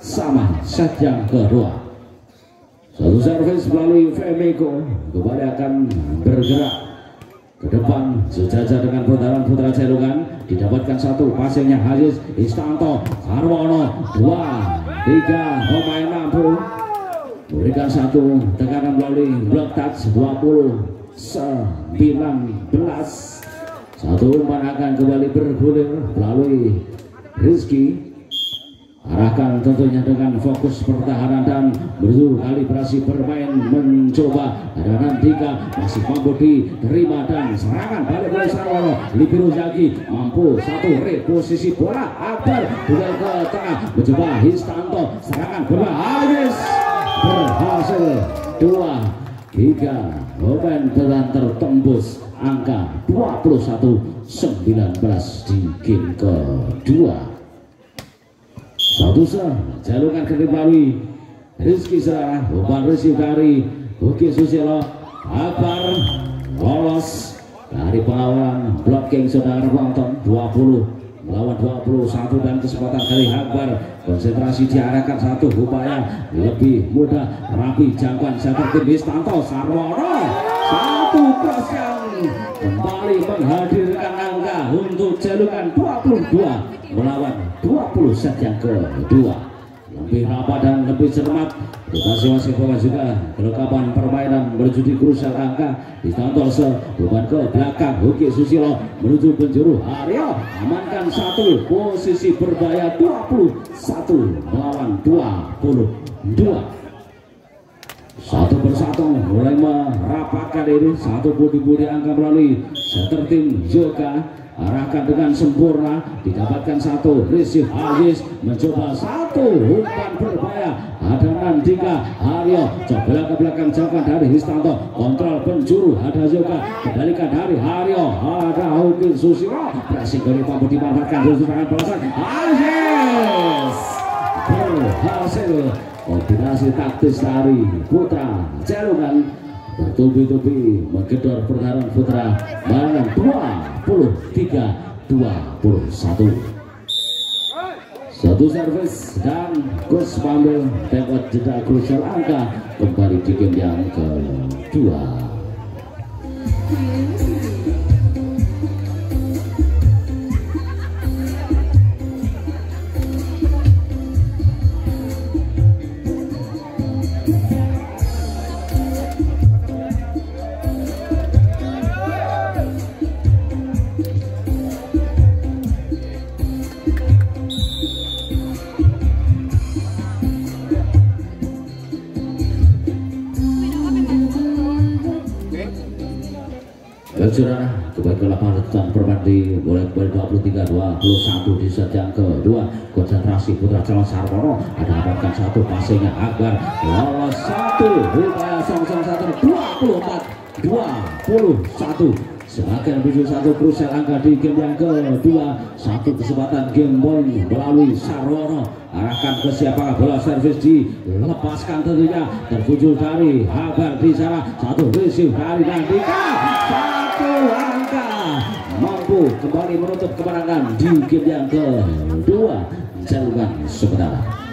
sama set yang kedua. Satu servis melalui Femiko kembali akan bergerak ke depan sejajar dengan putaran Jalungan didapatkan satu passingnya Haji Istanto Sarwono 2-3 pemain mampu berikan satu tekanan melalui block touch 20-19 satu umpan akan kembali bergulir melalui Rizky arahkan tentunya dengan fokus pertahanan dan menuju kalibrasi bermain mencoba ada Nandika masih mampu diterima dan serangan balik oleh Sarwono libero Zaki mampu satu reposisi bola Akbar duel ke tengah mencoba Istanto serangan bola habis berhasil 2-3 pemain telah tertembus angka 21-19 di game kedua. Satu Jalungan kembali Rizky Serah umpan receive dari Uki Susilo Akbar lolos dari pelawan blocking saudara penonton 20 melawan 21 dan kesempatan kali Akbar konsentrasi diarahkan satu upaya lebih mudah rapi jangkauan center tim Istanto Sarwono satu cross yang kembali menghadirkan angka untuk Jalungan 22 melawan 20 set yang kedua lebih rapat dan lebih cermat masing-masing pemain juga kelengkapan permainan menuju di krusial angka Istanto beban ke belakang Uki Susilo menuju penjuru Haryo amankan satu posisi berbahaya 21 melawan 22 satu persatu mulai merapatkan ini satu budi angka melalui center tim Joka arahkan dengan sempurna didapatkan satu receive Aziz mencoba satu umpan berbahaya ada Nandika Haryo coba ke belakang jangkauan dari Istanto kontrol penjuru ada Joka kembalikan dari Haryo ada Uki Susilo pressing dari mampu dimanfaatkan serangan balasan Aziz berhasil kombinasi taktis dari putra Jalungan bertubi-tubi menggedor pertahanan putra menang 23-21 satu servis dan Gus Pambil dapat jeda krusial angka kembali di game yang kedua. Saudara, kembali ke lapangan dan permandi boleh kembali 23-21 di set yang kedua. Konsentrasi putra calon Sarwono ada dapatkan satu passingnya Akbar lolos satu upaya song-song satu 24-21 semakin menuju satu krusial angka di game yang kedua. Satu kesempatan game point melalui Sarwono arahkan ke siapakah bola servis dilepaskan tentunya tertuju dari Akbar di sana satu receive dari Nandika satu angka mampu kembali menutup kemenangan di game yang kedua Jalungan sementara.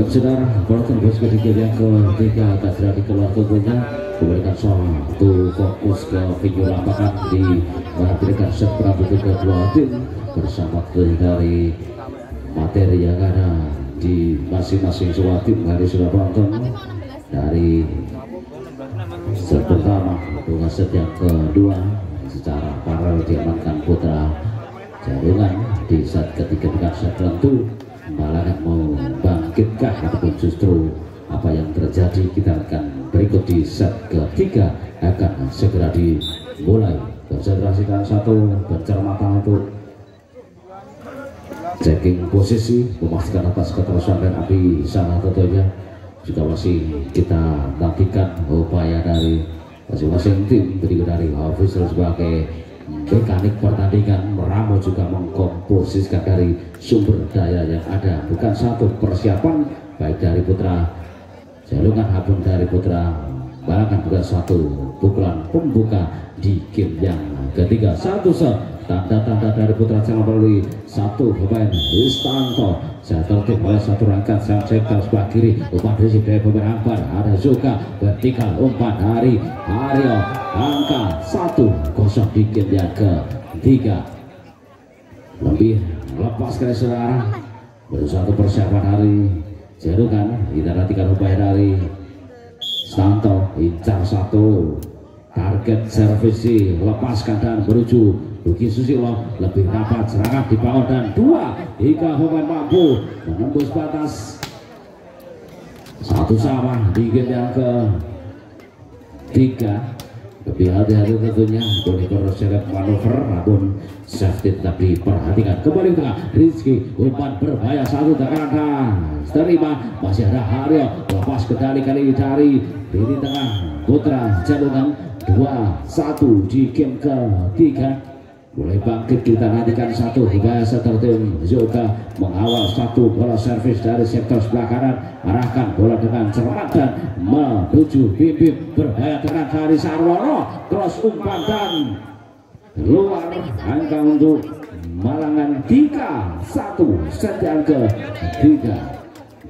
Saudara, Bolton bos ketiga yang ketiga atas dari keluar tentunya memberikan satu fokus ke video lapangan di memberikan set perabot kedua tim bersama dari materi yang ada di masing-masing sebuah tim. Hari sudah penonton dari set pertama dengan set yang kedua secara paralel diamankan Putra Jalungan di set ketiga dengan set tentu malah mau bangkitkah ataupun justru apa yang terjadi. Kita akan berikut di set ketiga akan segera dimulai. Konsentrasikan satu, pencermatan untuk checking posisi, memastikan atas keterusan dan api sana tentunya juga masih kita nantikan upaya dari masing-masing tim, berikut dari official sebagai mekanik pertandingan. Ramo juga mengkomposisikan dari sumber daya yang ada, bukan satu persiapan baik dari Putra Jalungan maupun dari Putra Balangan, bukan satu pukulan pembuka di game yang ketiga. Satu set tanda-tanda dari Putra Jalungan melalui satu pemain Istanto. Saya tertib oleh satu rangkaian saya cekal sebelah kiri, umpan risik dari pemain Ampar. Ada juga vertikal umpan dari Aryo, angka 1-0 di game yang ketiga. Lebih lepas ke saudara, baru satu persiapan hari Jalungan. Kita nantikan upaya dari Stanto, incar satu target servisi, lepaskan dan menuju Duki Susilo, lebih rapat serangan dibangun dan dua hingga pemain mampu menembus batas. Satu sama di game yang ketiga. Lebih hati-hati tentunya, boleh berseret manuver namun safety tetap diperhatikan. Kembali tengah Rizky, umpan berbahaya satu tekanan terima, masih ada Haryo, lepas kendali kali dari tengah Putra Jalungan. 2-1 di game ketiga. Mulai bangkit kita nantikan satu bahasa tertim juga mengawal satu bola servis dari sektor sebelah kanan, arahkan bola dengan cermat dan menuju bibit berbahaya tengah dari Sarwono, cross umpan dan luar, angka untuk Malangan 3-1 set yang ketiga.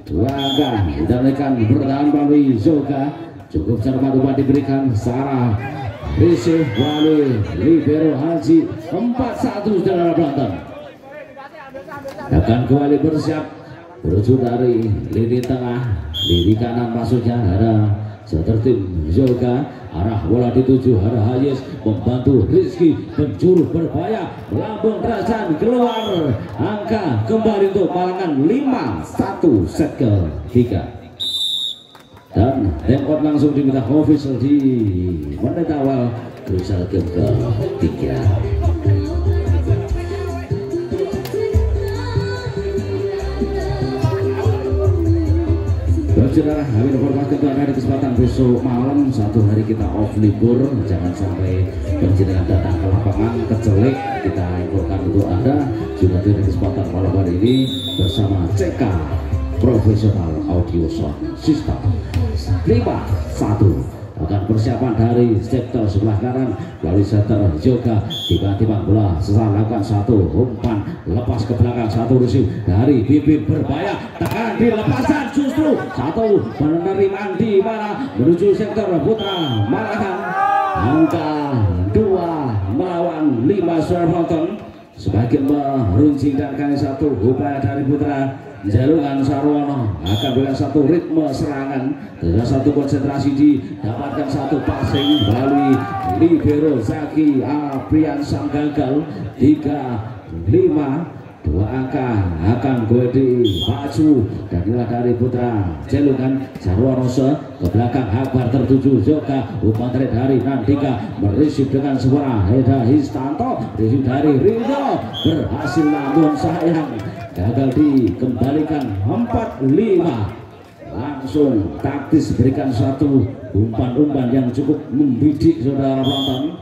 Dua angka didalikan bertahan melalui Zoga, cukup cermat umpan diberikan Sarah receive melalui libero Haji 4-1 saudara penonton. Akan kembali bersiap menuju dari lini tengah, lini kanan maksudnya ada setertim Yoga, arah bola dituju ada Hayes membantu Rizky penjuru berbahaya melambung Rajan keluar, angka kembali untuk Malangan 5-1 set ke-3 dan tempat langsung diminta official di menit awal crucial game ke-3. Saudara, kami informasi untuk ada kesempatan besok malam satu hari kita off libur, jangan sampai penjenengan datang ke lapangan kecelek. Kita infokan untuk Anda juga ada kesempatan malam hari ini bersama CK Profesional Audio Sound System 5-1. Akan persiapan dari sektor sebelah kanan melalui sektor Yoga, tiba-tiba bola sesaat lakukan satu umpan lepas ke belakang, satu receive dari bibit berbahaya, tekanan dilepaskan justru satu penerimaan di mana menuju sektor putra Malangan, angka 2 melawan 5 saudara penonton. Sebagian meruncing dan kali satu upaya dari putra Jalungan Sarwono akan berikan satu ritme serangan, dengan satu konsentrasi didapatkan satu passing melalui libero Zaki Aprian sang gagal 3-5. 2 angka akan gue dipacu dan inilah dari putra Jalungan Sarwono ke belakang Akbar tertuju Yoga, umpan dari Nandika merisip dengan suara Heda Histanto, risip dari Ridho berhasil namun sayang gagal dikembalikan 4-5. Langsung taktis berikan satu umpan-umpan yang cukup membidik saudara penonton.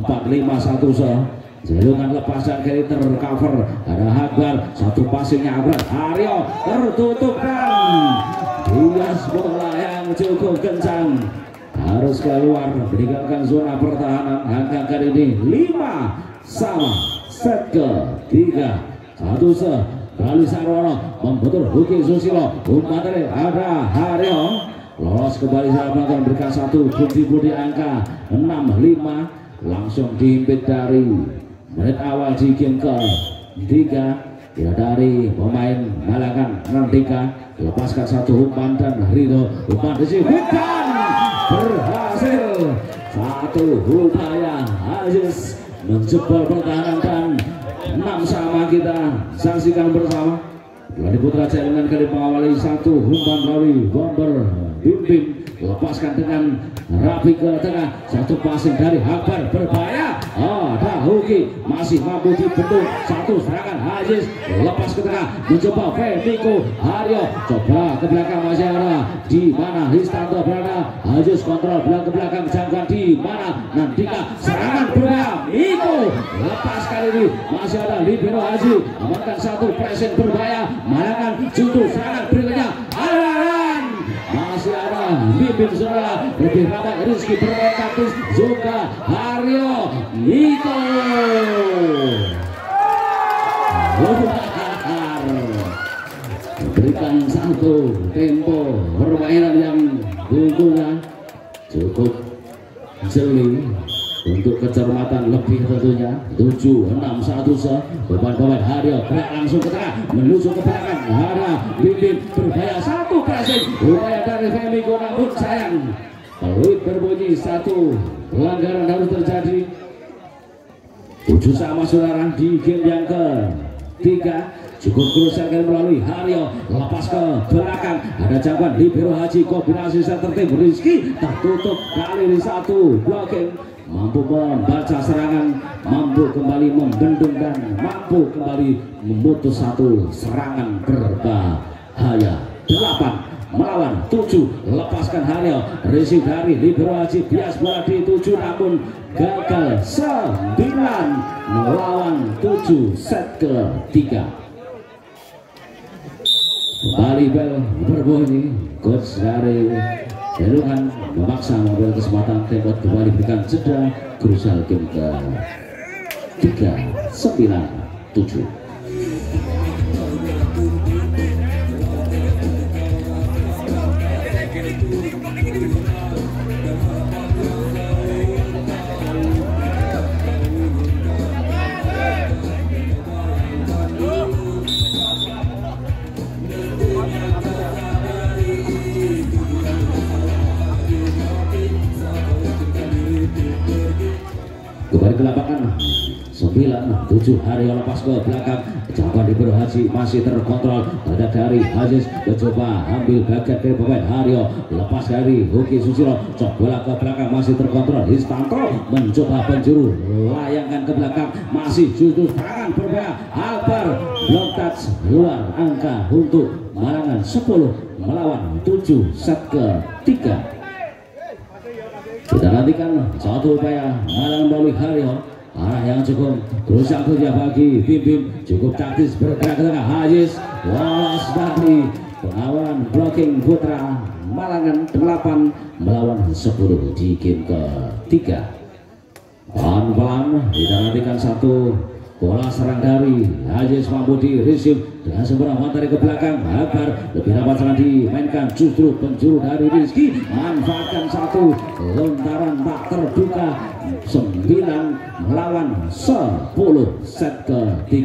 4-5-1 Jalungan lepaskan kiri tercover ada Akbar, satu passingnya Akbar Aryo tertutupkan, bias bola yang cukup kencang harus keluar meninggalkan zona pertahanan. Angka kali ini 5 sama set ke-3 1-1. Lalu Sarwono membentur Huki Susilo, umpan dari ada Haryo lolos kembali sahabat dan berikan satu budi angka 6-5. Langsung diimpit dari menit awal di game ke-3 ya dari pemain Malangan Nandika, lepaskan satu umpan dan Ridho umpan disebutkan berhasil satu upaya Aziz menjebol pertahanan dan 6 sama. Kita saksikan bersama dari putra Jalungan kali mengawali satu umpan melalui bomber Bimbing, lepaskan dengan rapi ke tengah, satu passing dari Akbar berbahaya, ada Huki masih mampu dibentuk, satu serangan Aziz lepas ke tengah mencoba Femiko Haryo coba ke belakang masih ada di mana Histanto berada, Aziz kontrol belakang ke belakang jangkauan di mana Nandika serangan berbahaya Miko lepas kali ini masih ada libero Haji amankan satu pressing berbahaya Malangan justru serangan berikutnya masih ada Bimbing saudara lebih rapat Rizky bermain taktis juga Haryo Niko berikan satu tempo permainan yang tentunya cukup jeli untuk kecermatan lebih tentunya. 7-6-1 beban pemain Haryo gerak langsung ke tengah menuju ke belakang ada Bimbing berbahaya satu pressing upaya dari Femiko namun sayang peluit berbunyi satu pelanggaran harus terjadi. 7 sama saudara di game yang ke-3 cukup krusial melalui Haryo lepas ke belakang ada jangkauan libero Haji kombinasi center tim Rizky tertutup kali ini satu blocking mampu membaca serangan, mampu kembali membendung dan mampu kembali memutus satu serangan berbahaya. 8 melawan 7 lepaskan Haryo receive dari libero Haji bias bola di 7 namun gagal 9 melawan 7 set ke-3. Kembali bel berbunyi, coach dari Jalungan memaksa mengambil kesempatan tempat kembali berikan jeda krusial game ke-3 9-7. 9-7. Haryo lepas ke belakang, coba diberi Haji, masih terkontrol pada dari Haji, mencoba ambil bagian dari pemain Haryo, lepas dari Hoki Susilo, coba bola ke belakang, masih terkontrol Histanto, mencoba penjuru, layangkan ke belakang, masih justru tangan berbahaya Akbar, block touch luar angka untuk Malangan 10 melawan 7 set ke-3. Kita nantikan satu upaya Malangan melalui Haryo, arah yang cukup berusaha kerja bagi Bim, cukup taktis bergerak ke tengah Hajiz, lolos dari pengawalan blocking putra Malangan 8 melawan 10 di game ke-3. Pelan-pelan kita nantikan satu bola serang dari Hajiz, mampu di receive dengan sempurna materi ke belakang. Akbar lebih dapat serangan dimainkan, justru penjuru dari Rizky manfaatkan satu lontaran tak terduga. 9 melawan 10 set ke-3,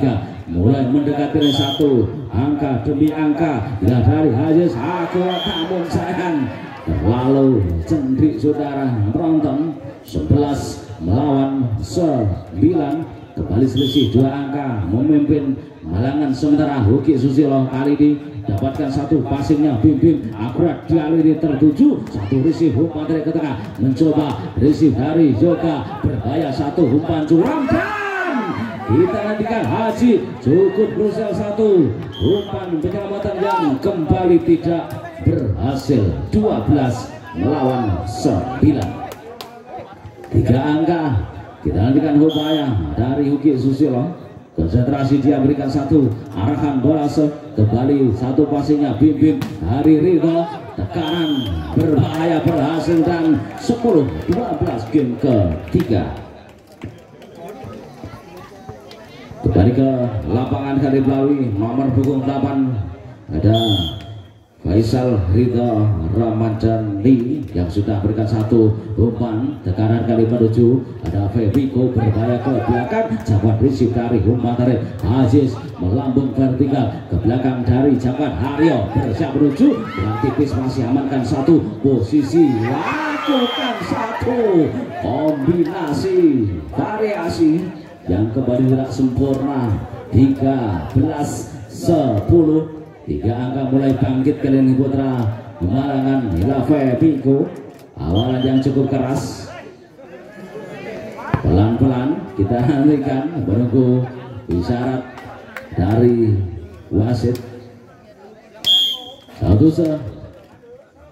mulai mendekati satu angka demi angka dari Hajiz. Akurat namun sayang terlalu cendik saudara penonton. 11 melawan 9, kembali selisih 2 angka, memimpin Malangan. Sementara Hoki Susilo kali ini dapatkan satu passingnya Bim, akurat dialiri tertuju, satu receive umpan dari ke tengah, mencoba receive dari Yoga, berbahaya satu umpan curam, dan kita nantikan Haji cukup berusaha satu umpan penyelamatan yang kembali tidak berhasil. 12 melawan 9, 3 angka. Kita nantikan upaya dari Hoki Susilo. Konsentrasi dia berikan satu arahan bola kembali, satu passingnya Bim dari Ridho, tekanan berbahaya berhasil, dan 10-12 game ke-3. Kembali ke lapangan kali melalui nomor punggung 8 ada Faisal Ridho Ramadhani yang sudah berikan satu umpan, tekanan kali menuju ada Febiko, berbahaya ke belakang, jabat receive dari umpan dari Aziz, melambung vertikal ke belakang dari jabat Haryo, bersiap menuju yang tipis, masih amankan satu posisi, lakukan satu kombinasi variasi yang kembali tidak sempurna. 13-10, 3 angka mulai bangkit kali ini putra Malangan. Hilafeh Piko, awalan yang cukup keras, pelan-pelan kita nantikan menunggu isyarat dari wasit. Satu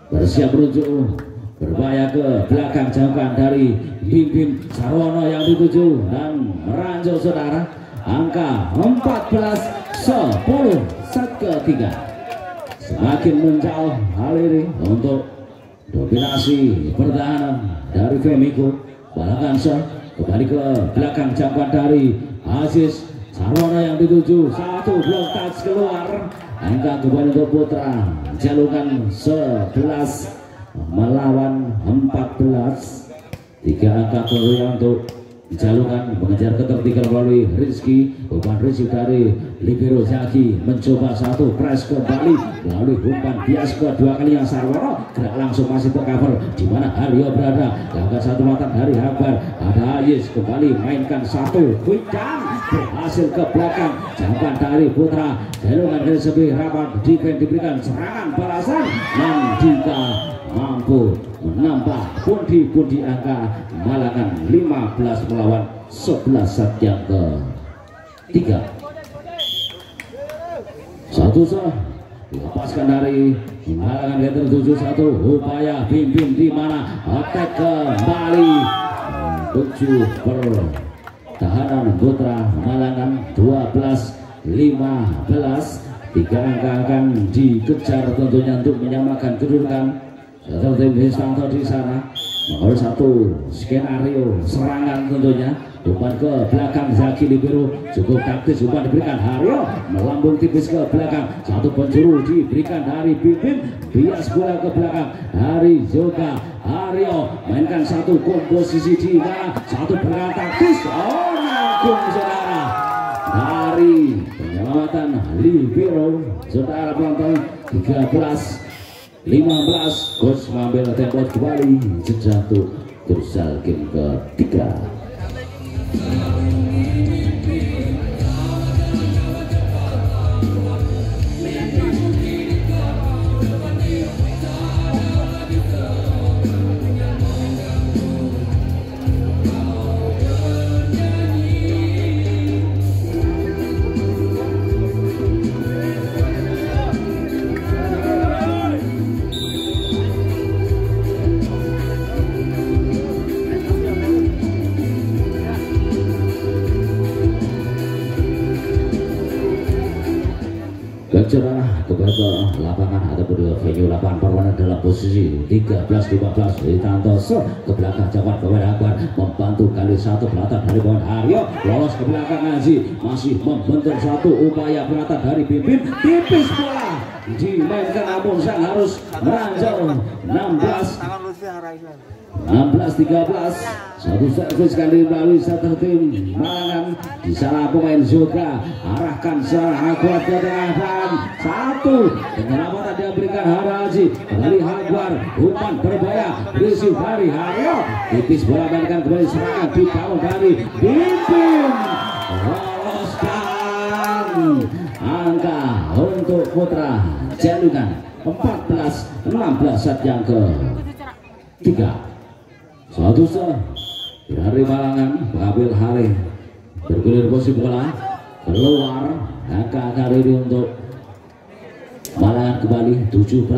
bersiap menuju, berbahaya ke belakang, jangkaan dari Bim Sarwono yang dituju dan meranjau saudara. Angka 14-10 set ke-3, semakin menjauh hal ini untuk dominasi pertahanan dari Femiko. Balakan kembali ke belakang, jangkauan dari Aziz, Sarwono yang dituju, satu blok touch keluar. Angka kembali untuk putra Jalungan 11 melawan 14, 3 angka keluar untuk Jalungan, mengejar ketertinggalan melalui Rizky, umpan receive dari Libero Zaki, mencoba satu press kembali melalui umpan bias kedua kalinya Sarwono, gerak langsung masih tercover di mana Haryo berada, lakukan satu mata dari Akbar, ada Ayis kembali mainkan satu quick down, berhasil ke belakang, jangkauan dari putra Jalungan dari sebelah rapat, defense diberikan serangan balasan, dan jika mampu menambah pundi-pundi angka Malangan 15 melawan 11 set yang ke-3. Satu lepaskan dari Malangan yang tertuju, satu upaya Bim di mana attack kembali, 7 pertahanan putra Malangan 12-15, 3 angka akan dikejar tentunya untuk menyamakan kedudukan. Satu tim Histanto di sana menurut satu skenario serangan tentunya, umpan ke belakang Zaki Libero, cukup taktis, umpan diberikan Haryo, melambung tipis ke belakang, satu penjuru diberikan dari Bim, bias bola ke belakang dari Yoga. Haryo mainkan satu komposisi di mana satu bergerak taktis, nanggung saudara dari penyelamatan Libero saudara penonton. 13-15, coach mengambil tempo kembali jatuh tersal game ke-3. Baik saudara, kembali ke lapangan ataupun ke venue lapangan perlawanan dalam posisi 13-15 Witanto ke belakang Jawan kepada Akbar membantu kali satu pelatan dari bawah Aryo lolos ke belakang Haji masih membentur satu upaya pelatan dari Pimpin tipis bola dimainkan namun sang harus meranjau 16-13 satu servis kali melalui satu tim Malangan di sana pemain juga arahkan secara akurat ke tengah dan satu penyelamatan dia berikan Haji kembali Akbar umpan berbahaya risih dari Haryo tipis bola mainkan kembali serangan dibangun dari Pimpin loloskan angka untuk Putra Jalungan 14-16 set yang ke 3 satu set dari Malangan mengambil Halih bergulir posisi bola keluar angka kali ini untuk Malangan kembali 17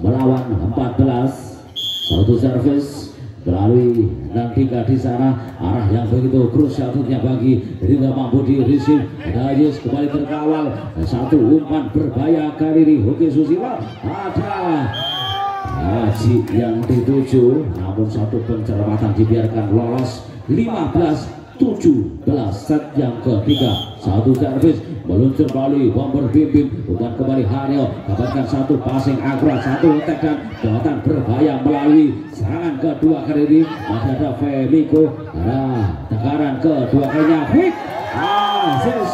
melawan 14 satu servis melalui 6-3 di sana arah yang begitu krusial tentunya bagi Rinda mampu di receive ada Yus kembali terkawal satu umpan berbahaya kali ini Hoki Susilo ada Haji yang dituju namun satu pencermatan dibiarkan lolos 15-17 set yang ketiga satu servis meluncur melalui bomber Pimpin umpan kembali Haryo dapatkan satu passing akurat satu attack dan buatan berbahaya melalui serangan kedua kali ini masih ada Femiko tekanan kedua kalinya quick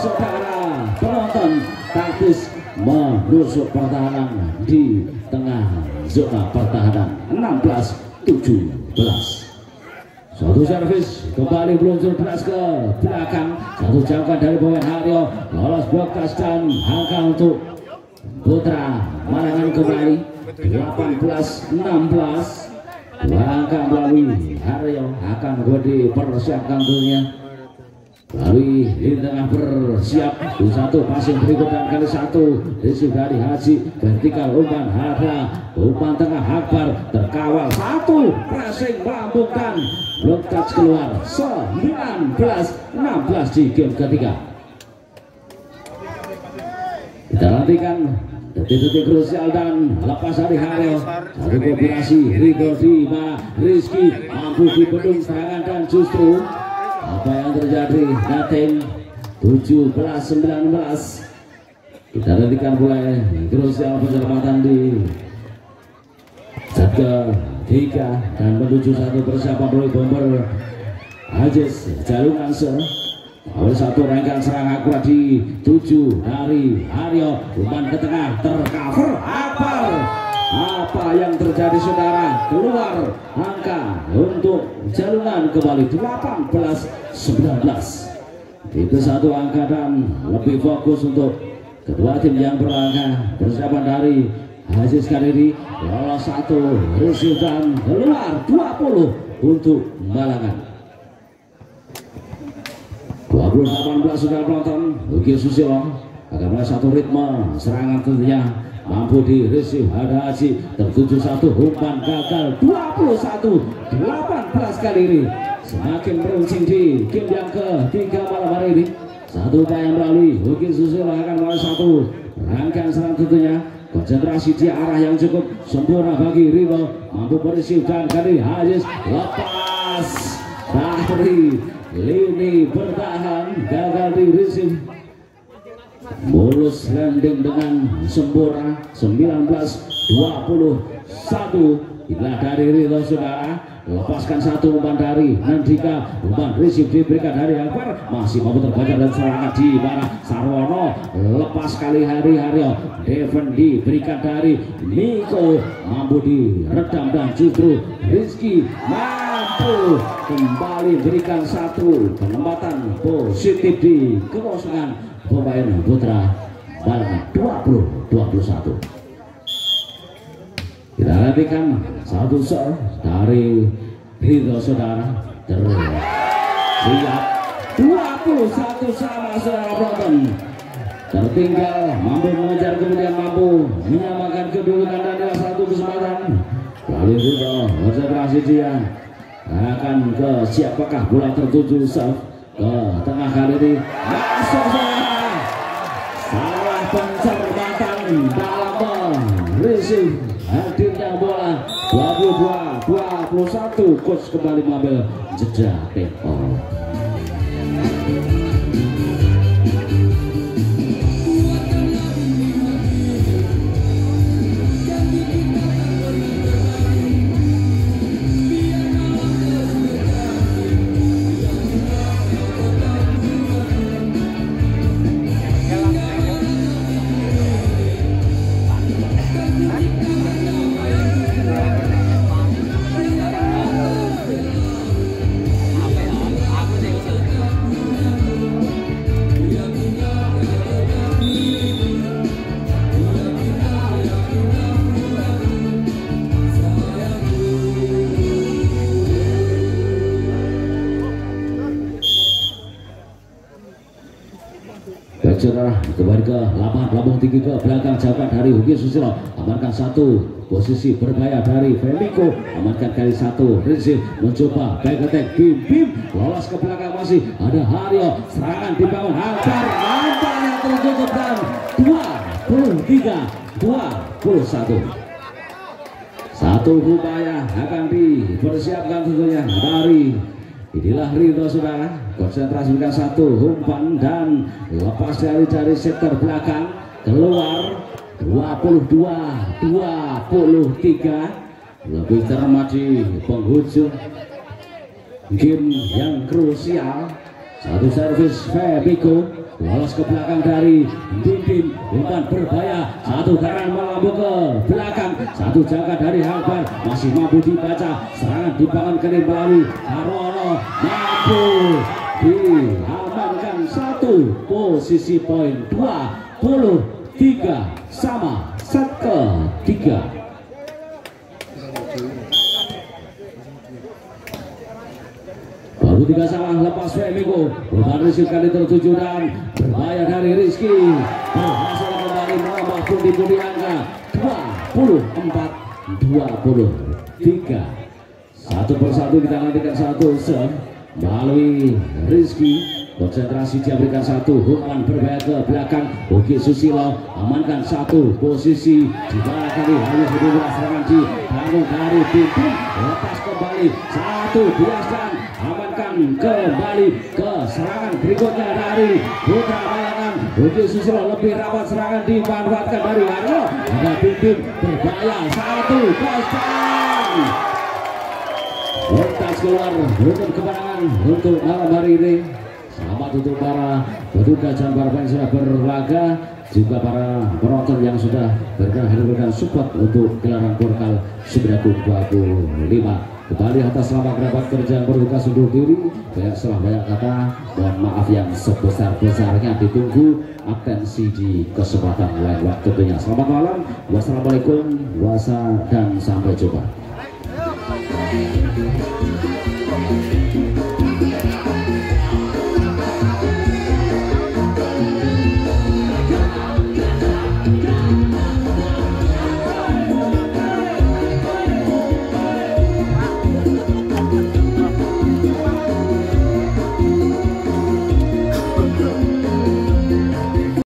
saudara penonton taktis menusuk pertahanan di tengah zona pertahanan 16-17 satu servis kembali meluncur keras ke belakang satu jangkauan dari pemain Haryo lolos broadcast dan angka untuk Putra Malangan kembali 18-16 dua angka melalui Haryo akan dipersiapkan tentunya melalui di tengah bersiap di satu passing berikut dan kali satu risih dari Haji vertikal umpan ada umpan tengah Akbar terkawal satu pressing melambungkan block touch keluar 19-16 di game ketiga kita nantikan detik-detik krusial dan lepas dari Haryo satu kombinasi Rigo di mana Rizky mampu dibendung serangan dan justru apa yang terjadi nothing 17-19 kita nantikan mulai krusial penyelamatan di set ketiga dan menuju satu persiapan oleh bomber Ajis Jalungan awal satu rangkaian serang akurat di 7 dari Haryo umpan ke tengah tercover apa yang terjadi saudara keluar angka untuk Jalungan kembali 18-19 itu satu angka dan lebih fokus untuk kedua tim yang berangka persiapan dari Haji kali ini lolos satu receive dan keluar 20 untuk Malangan 20-18 sudah penonton Hoki Susilo akan mulai satu ritme serangan tentunya mampu di receive ada Haji tertuju satu umpan gagal 21-18 kali ini semakin meruncing di game yang ketiga malam hari ini satu upaya melalui Hoki Susilo akan mulai satu rangkaian serang tentunya konsentrasi di arah yang cukup sempurna bagi Rivo mampu bereceive dan kali Haji lepas dari lini bertahan gagal di receive mulus landing dengan sempurna 19-21 inilah dari Rito saudara lepaskan satu umpan dari Nandika umpan receive diberikan dari Akbar masih mampu terbaca dan serangan di mana Sarwono lepas kali hari Haryo Devon diberikan dari Niko mampu diredam dan justru Rizky mampu kembali berikan satu penempatan positif di kekosongan pemain Putra Malangan 20-21 kita nantikan satu serve dari Rito saudara tersiap 21 sama saudara penonton tertinggal mampu mengejar kemudian mampu menyamakan kedudukan dan ada satu kesempatan lalu Rito konsentrasi dia akan ke siapakah bola tertuju serve ke tengah kali ini masuk salah pencet receive hadirnya bola 22-21. Coach kembali mengambil jeda tempo. Saudara kembali ke lapangan Lampung tinggi ke belakang, jawaban dari Hoki Susilo, amankan satu posisi berbahaya dari Femico, amankan kali satu receive, mencoba back attack, Bim lolos ke belakang, masih ada Haryo, serangan dibangun Hampar yang tertutup dan 23-21. Satu upaya akan dipersiapkan tentunya dari inilah Ridho saudara. Konsentrasikan satu umpan dan lepas dari sektor belakang keluar 22-23. Lebih cermat di penghujung game yang krusial. Satu servis Febiko lolos ke belakang dari Bim, umpan berbahaya, satu kanan melambung ke belakang, satu jaga dari Akbar, masih mampu dibaca, serangan dibangun kali melalui Harono, mampu diamankan satu, posisi poin 23 sama set ketiga. Baru 3 salah lepas Femigo, umpan risik kali tertuju dan berbahaya dari Rizky, berhasil kembali menambah pundi-pundi angka 24-23. Satu persatu kita nantikan satu serve melalui Rizky, konsentrasi dia berikan satu umpan berbahaya ke belakang. Hoki Susilo amankan satu posisi di bawah kali harus berdua, serangan di bangun dari Bim, lepas kembali satu bias dan amankan kembali ke serangan berikutnya dari Putra Bayangan. Hoki Susilo lebih rapat, serangan dimanfaatkan dari Haryo, ada Bim berbahaya, satu kosong. Lontas keluar untuk kemenangan untuk malam hari ini. Selamat untuk para petugas dan para fans yang sudah berlaga, juga para penonton yang sudah berikan support untuk gelaran Porkal 925. Kembali atas nama kerabat kerja yang bertugas undur diri, banyak kata mohon maaf yang sebesar-besarnya, ditunggu atensi di kesempatan lain waktu tentunya. Selamat malam, wassalamualaikum dan sampai jumpa.